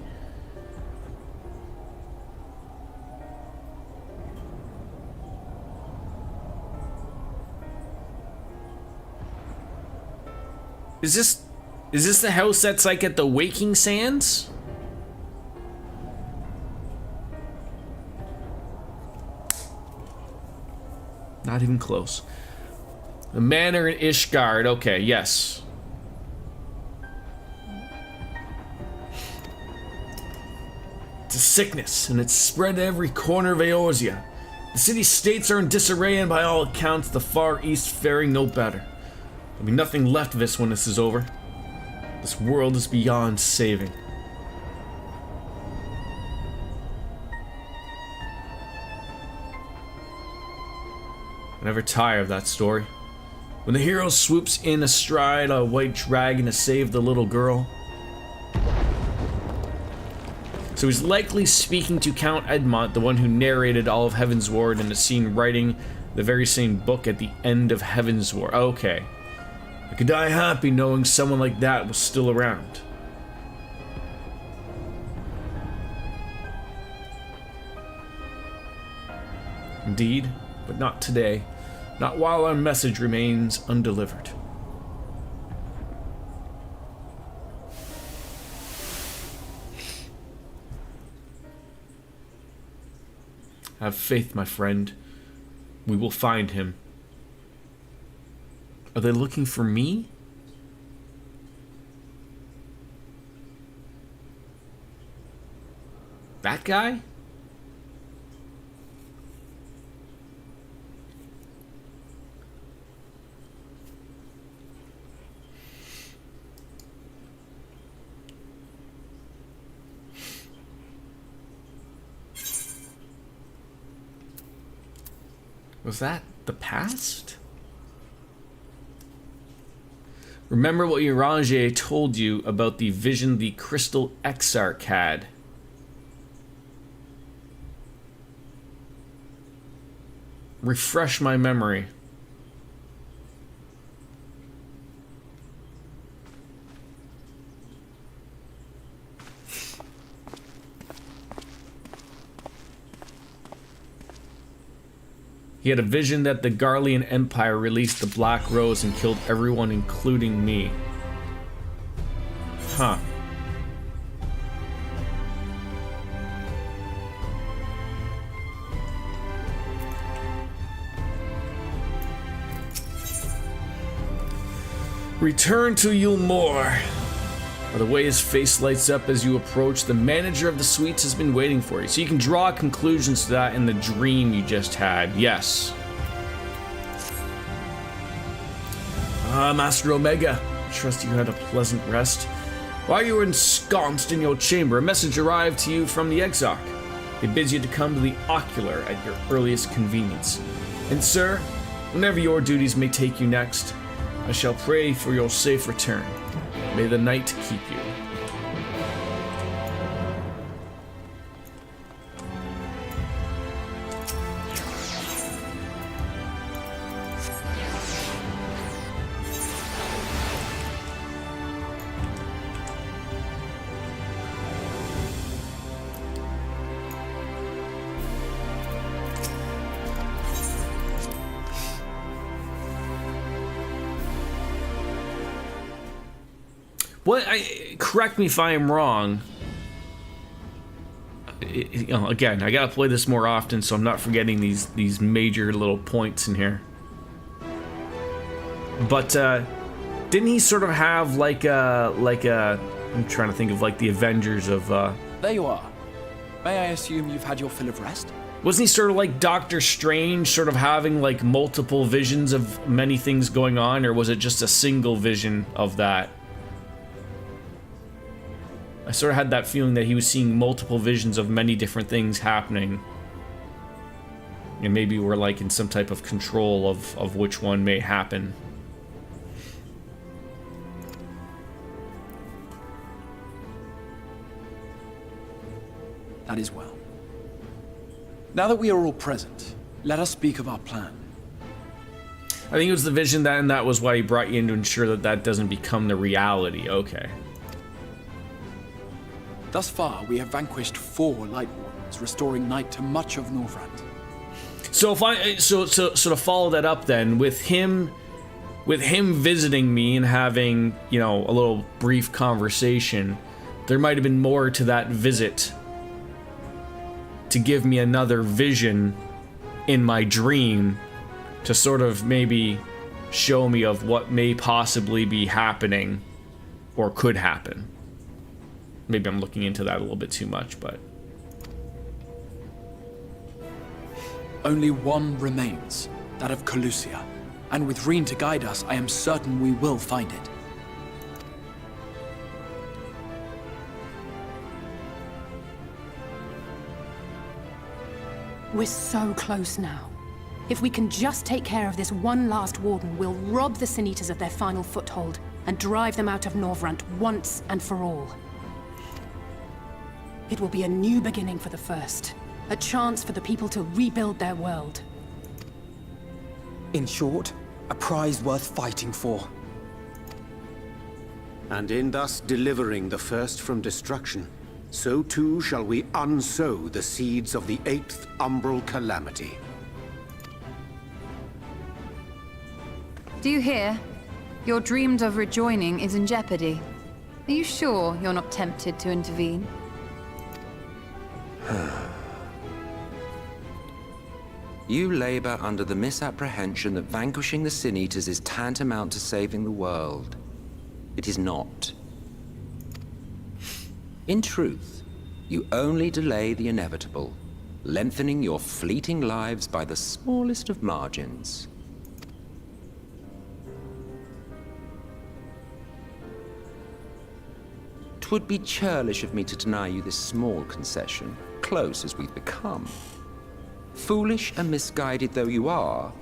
Is this the house that's like at the Waking Sands? Not even close. The manor in Ishgard. Okay, yes. It's a sickness, and it's spread to every corner of Eorzea. The city-states are in disarray, and by all accounts, the Far East faring no better. There'll be nothing left of this when this is over. This world is beyond saving. I never tire of that story. When the hero swoops in astride a white dragon to save the little girl. So he's likely speaking to Count Edmont, the one who narrated all of Heaven's Ward and is seen writing the very same book at the end of Heaven's Ward. Okay. I could die happy knowing someone like that was still around. Indeed, but not today. Not while our message remains undelivered. Have faith, my friend. We will find him. Are they looking for me? That guy? Was that the past? Remember what Uranger told you about the vision the Crystal Exarch had. Refresh my memory. He had a vision that the Garlean Empire released the Black Rose and killed everyone, including me. Huh. Return to Yulmore. By the way his face lights up as you approach, the manager of the suites has been waiting for you. So you can draw conclusions to that in the dream you just had. Yes. Master Omega. I trust you had a pleasant rest. While you were ensconced in your chamber, a message arrived to you from the Exarch. It bids you to come to the Ocular at your earliest convenience. And sir, whenever your duties may take you next, I shall pray for your safe return. May the night keep you. correct me if I am wrong. You know, again, I gotta play this more often, so I'm not forgetting these major little points in here. But didn't he sort of have like a I'm trying to think of like the Avengers of.
There you are. May I assume you've had your fill of rest?
Wasn't he sort of like Doctor Strange, sort of having like multiple visions of many things going on, or was it just a single vision of that? I sort of had that feeling that he was seeing multiple visions of many different things happening. And maybe we're like in some type of control of which one may happen.
That is well. Now that we are all present, let us speak of our plan.
I think it was the vision and that was why he brought you in, to ensure that that doesn't become the reality. Okay.
Thus far, we have vanquished 4 Light Wardens, restoring night to much of Norvrand.
So if I so to follow that up then, with him visiting me and having, you know, a little brief conversation, there might have been more to that visit to give me another vision in my dream to sort of maybe show me of what may possibly be happening or could happen. Maybe I'm looking into that a little bit too much, but...
Only one remains, that of Calusia. And with Reen to guide us, I am certain we will find it.
We're so close now. If we can just take care of this one last warden, we'll rob the Sin Eaters of their final foothold and drive them out of Norvrant once and for all. It will be a new beginning for the First. A chance for the people to rebuild their world.
In short, a prize worth fighting for.
And in thus delivering the First from destruction, so too shall we unsow the seeds of the 8th umbral calamity.
Do you hear? Your dreamed of rejoining is in jeopardy. Are you sure you're not tempted to intervene?
You labor under the misapprehension that vanquishing the Sin Eaters is tantamount to saving the world. It is not. In truth, you only delay the inevitable, lengthening your fleeting lives by the smallest of margins. Twould be churlish of me to deny you this small concession, close as we've become. Foolish and misguided though you are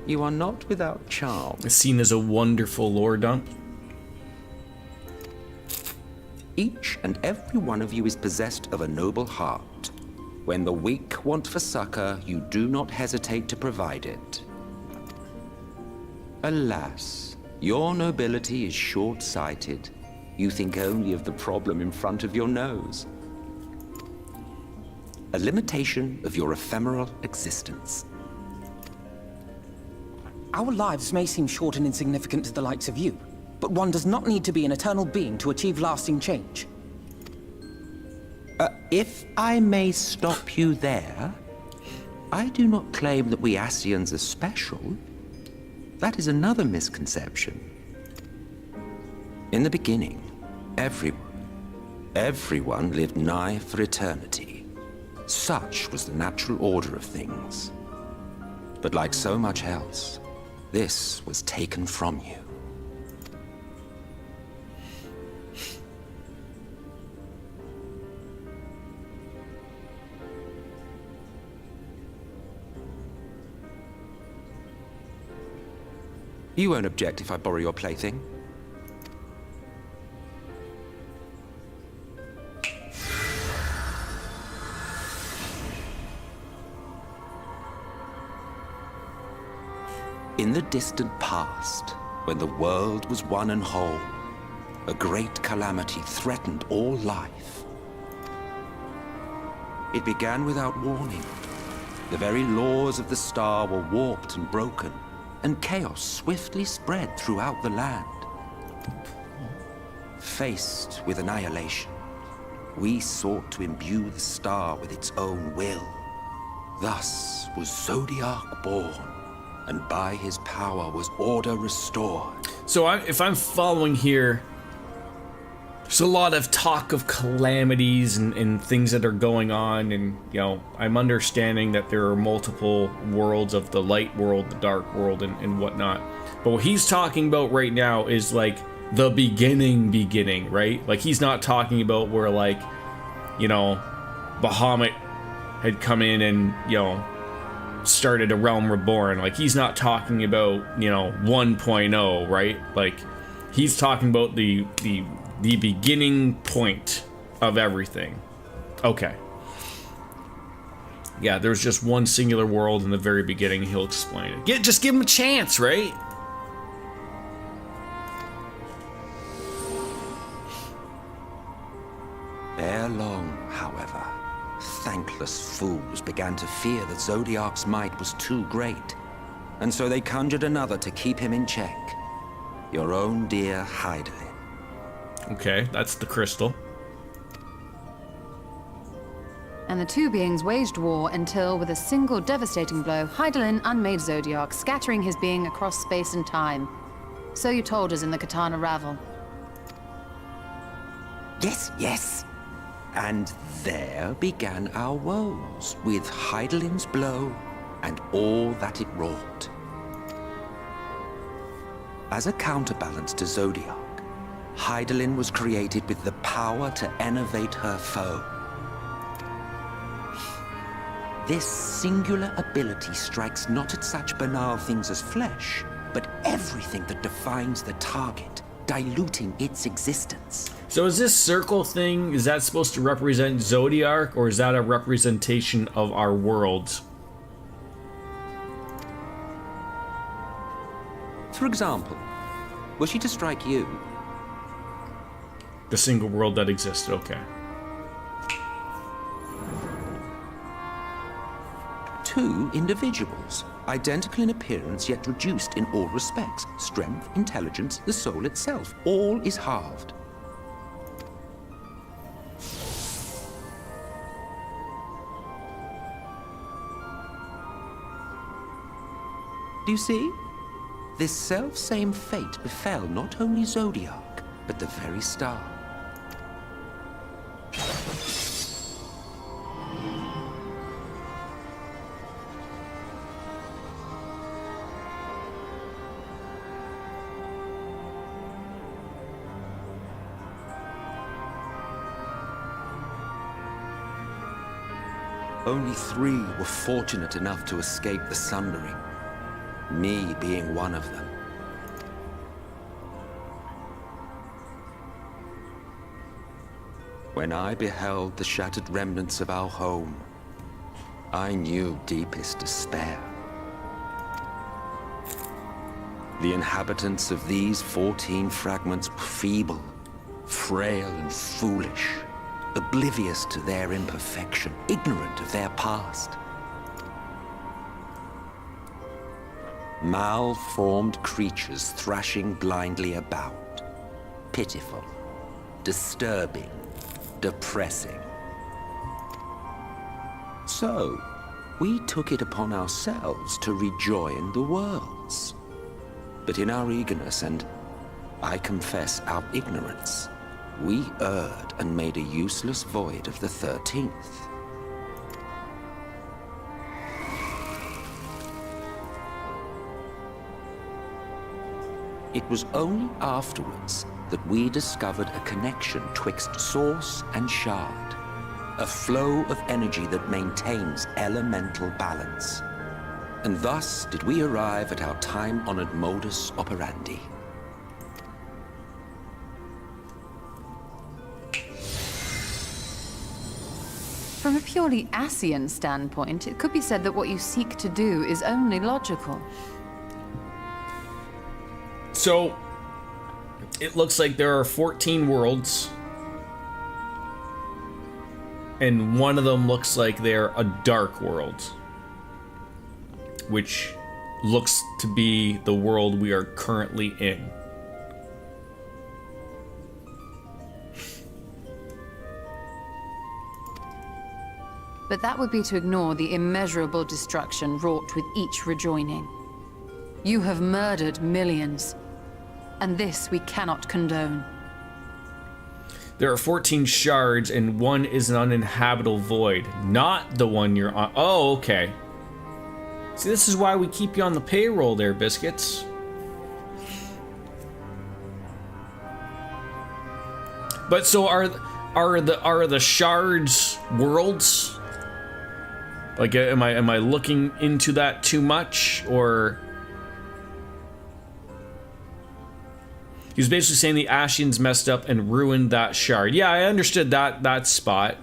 not without charm.
It's seen as a wonderful lore dump.
Each and every one of you is possessed of a noble heart. When the weak want for succor, you do not hesitate to provide it. Alas, your nobility is short-sighted. You think only of the problem in front of your nose. A limitation of your ephemeral existence.
Our lives may seem short and insignificant to the likes of you, but one does not need to be an eternal being to achieve lasting change.
If I may stop you there, I do not claim that we Ascians are special. That is another misconception. In the beginning, everyone lived nigh for eternity. Such was the natural order of things. But like so much else, this was taken from you. You won't object if I borrow your plaything? In the distant past, when the world was one and whole, a great calamity threatened all life. It began without warning. The very laws of the star were warped and broken, and chaos swiftly spread throughout the land. faced with annihilation, we sought to imbue the star with its own will. Thus was Zodiac born, and by his power was order restored.
So if I'm following here, there's a lot of talk of calamities and things that are going on, and, you know, I'm understanding that there are multiple worlds of the light world, the dark world, and whatnot. But what he's talking about right now is, like, the beginning, right? Like, he's not talking about where, like, you know, Bahamut had come in and, you know, started a realm reborn. Like, he's not talking about, you know, 1.0, right? Like, he's talking about the beginning point of everything. Okay. Yeah, there's just one singular world in the very beginning. He'll explain it. Just give him a chance, right?
Ere long, however, thankless fools began to fear that Zodiac's might was too great, and so they conjured another to keep him in check. Your own dear Hydaelyn.
Okay, that's the crystal.
And the two beings waged war until, with a single devastating blow, Hydaelyn unmade Zodiac, scattering his being across space and time. So you told us in the Katana Ravel.
Yes, yes. And there began our woes, with Hydaelyn's blow and all that it wrought. As a counterbalance to Zodiac, Hydaelyn was created with the power to enervate her foe. This singular ability strikes not at such banal things as flesh, but everything that defines the target, diluting its existence.
So is this circle thing, is that supposed to represent Zodiac, or is that a representation of our worlds?
For example, were she to strike you?
The single world that existed, okay.
Two individuals, identical in appearance yet reduced in all respects. Strength, intelligence, the soul itself, all is halved. Do you see? This self-same fate befell not only Zodiac, but the very star. Only 3 were fortunate enough to escape the Sundering, me being one of them. When I beheld the shattered remnants of our home, I knew deepest despair. The inhabitants of these 14 fragments were feeble, frail and foolish, oblivious to their imperfection, ignorant of their past. Malformed creatures thrashing blindly about. Pitiful, disturbing, depressing. So, we took it upon ourselves to rejoin the worlds. But in our eagerness and, I confess, our ignorance, we erred and made a useless void of the 13th. It was only afterwards that we discovered a connection twixt source and shard, a flow of energy that maintains elemental balance. And thus did we arrive at our time-honored modus operandi.
From a purely Ascian standpoint, it could be said that what you seek to do is only logical.
So, it looks like there are 14 worlds, and one of them looks like they're a dark world, which looks to be the world we are currently in.
But that would be to ignore the immeasurable destruction wrought with each rejoining. You have murdered millions, and this we cannot condone.
There are 14 shards, and one is an uninhabitable void. Not the one you're on. Oh, okay. See, this is why we keep you on the payroll there, Biscuits. But so are the shards worlds? Like, am I looking into that too much, or? He was basically saying the Ashians messed up and ruined that shard. Yeah, I understood that spot.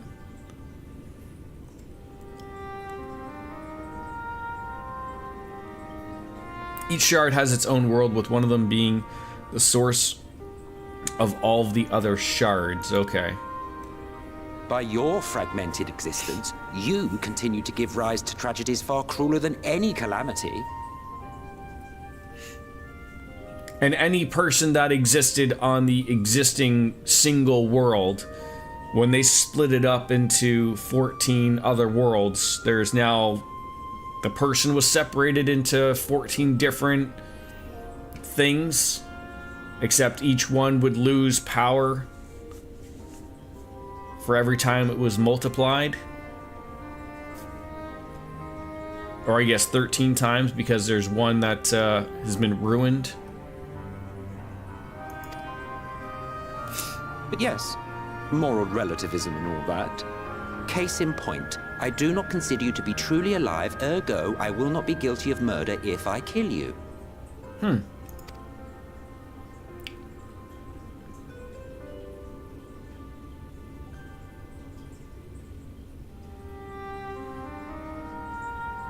Each shard has its own world, with one of them being the source of all of the other shards. Okay.
By your fragmented existence, you continue to give rise to tragedies far crueler than any calamity.
And any person that existed on the existing single world, when they split it up into 14 other worlds, there's now, the person was separated into 14 different things, except each one would lose power for every time it was multiplied. Or I guess 13 times, because there's one that has been ruined.
But yes, moral relativism and all that. Case in point, I do not consider you to be truly alive, ergo, I will not be guilty of murder if I kill you.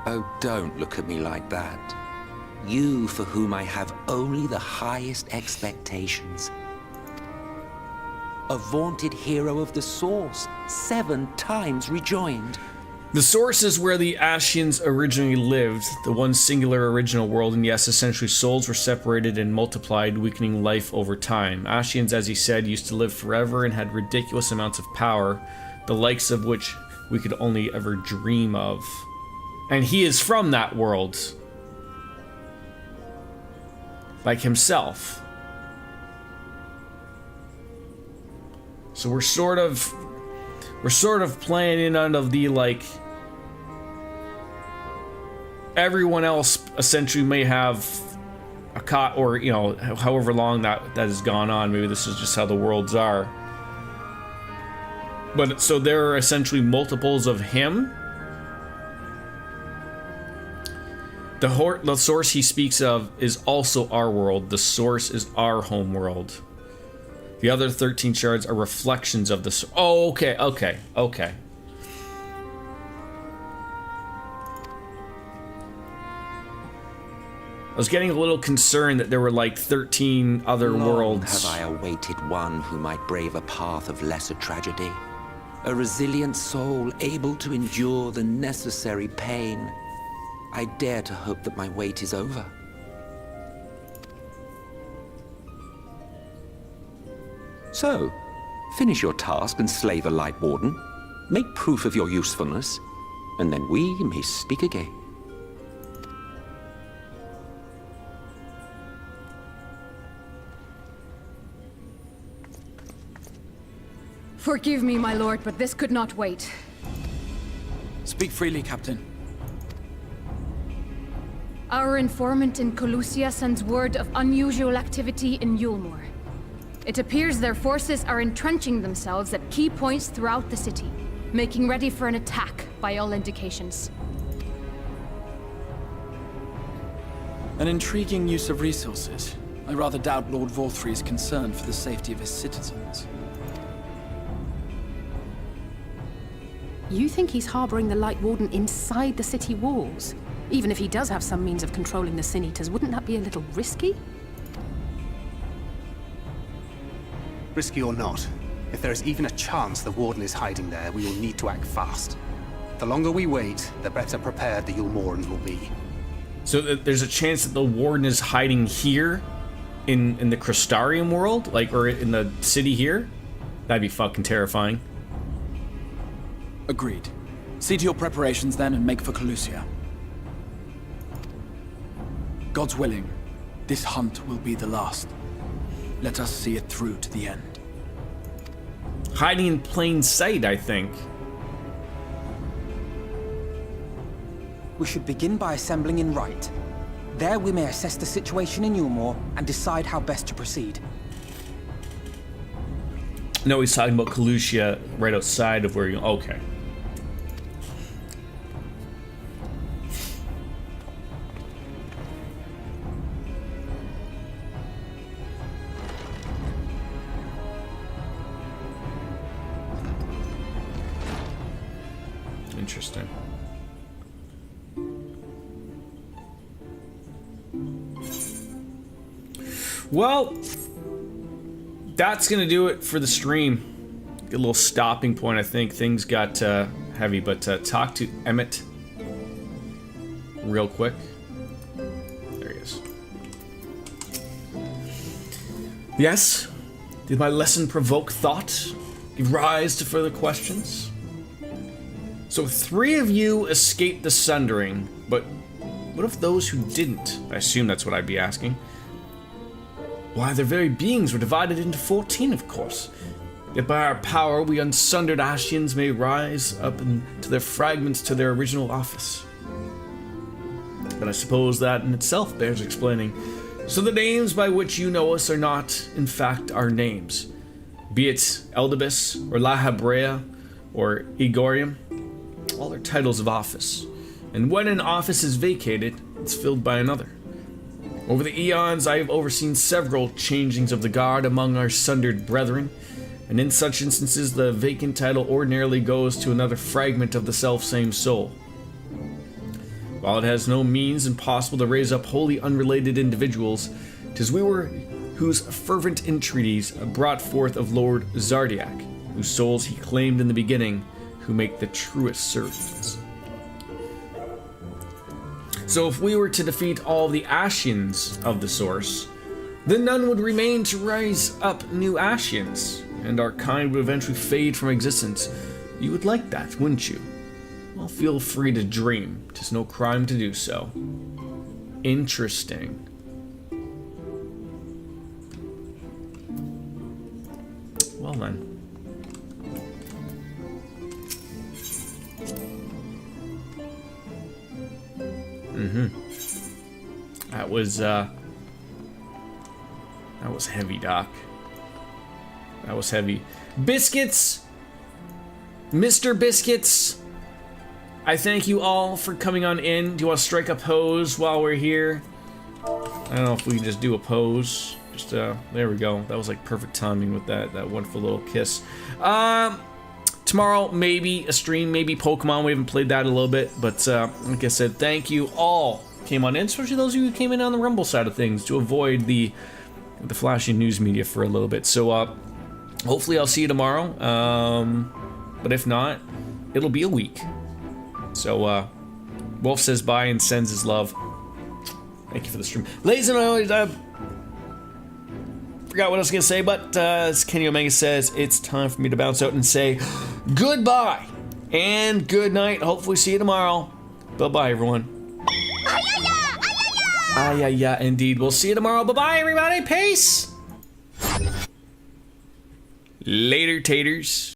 Oh, don't look at me like that. You, for whom I have only the highest expectations. A vaunted hero of the Source, 7 times rejoined.
The Source is where the Ashians originally lived, the one singular original world, and yes, essentially souls were separated and multiplied, weakening life over time. Ashians, as he said, used to live forever and had ridiculous amounts of power, the likes of which we could only ever dream of. And he is from that world. Like himself. So we're sort of playing in under the, like, everyone else essentially may have a cot, or, you know, however long that has gone on. Maybe this is just how the worlds are. But so there are essentially multiples of him. The Source he speaks of is also our world. The Source is our home world. The other 13 shards are reflections of the Source. Oh, okay. I was getting a little concerned that there were like 13 other worlds.
Have I awaited one who might brave a path of lesser tragedy? A resilient soul able to endure the necessary pain. I dare to hope that my wait is over. So, finish your task and slay the Light Warden. Make proof of your usefulness, and then we may speak again.
Forgive me, my lord, but this could not wait.
Speak freely, Captain.
Our informant in Colusia sends word of unusual activity in Yulmore. It appears their forces are entrenching themselves at key points throughout the city, making ready for an attack by all indications.
An intriguing use of resources. I rather doubt Lord Vorthry is concerned for the safety of his citizens.
You think he's harboring the Light Warden inside the city walls? Even if he does have some means of controlling the Sin Eaters, wouldn't that be a little risky?
Risky or not, if there is even a chance the Warden is hiding there, we will need to act fast. The longer we wait, the better prepared the Yulmorans will be.
So there's a chance that the Warden is hiding here in the Crystarium world? Like, or in the city here? That'd be fucking terrifying.
Agreed. See to your preparations then and make for Colusia. God's willing, this hunt will be the last. Let us see it through to the end.
Hiding in plain sight, I think.
We should begin by assembling in Rite. There we may assess the situation in Yulmore and decide how best to proceed.
No, he's talking about Colusia right outside of where you... Okay. Interesting. Well, that's gonna do it for the stream. A little stopping point, I think. Things got heavy, but talk to Emmett real quick. There he is. Yes? Did my lesson provoke thought? Give rise to further questions? So 3 of you escaped the Sundering, but what of those who didn't? I assume that's what I'd be asking. Why, their very beings were divided into 14, of course. Yet by our power, we unsundered Ashians may rise up into their fragments to their original office. But I suppose that in itself bears explaining. So the names by which you know us are not, in fact, our names. Be it Eldibus, or La Habrea, or Igorium, all are titles of office. And when an office is vacated, it's filled by another. Over the eons, I have overseen several changings of the guard among our sundered brethren, and in such instances, the vacant title ordinarily goes to another fragment of the self-same soul. While it has no means impossible to raise up wholly unrelated individuals, 'tis we were whose fervent entreaties brought forth of Lord Zardiak, whose souls he claimed in the beginning, who make the truest servants. So if we were to defeat all the Ashians of the Source, then none would remain to rise up new Ashians, and our kind would eventually fade from existence. You would like that, wouldn't you? Well, feel free to dream. 'Tis no crime to do so. Interesting. Well then. That was heavy, Doc. That was heavy. Biscuits! Mr. Biscuits! I thank you all for coming on in. Do you want to strike a pose while we're here? I don't know if we can just do a pose. Just, there we go. That was like perfect timing with that wonderful little kiss. Tomorrow, maybe a stream, maybe Pokemon. We haven't played that a little bit, but like I said, thank you all came on in, especially those of you who came in on the Rumble side of things to avoid the flashy news media for a little bit. So hopefully I'll see you tomorrow, but if not, it'll be a week. So Wolf says bye and sends his love. Thank you for the stream. Ladies and gentlemen, forgot what I was gonna say, but as Kenny Omega says, it's time for me to bounce out and say goodbye and good night. Hopefully see you tomorrow. Bye-bye, everyone. Yeah, indeed. We'll see you tomorrow. Bye-bye, everybody. Peace. Later, taters.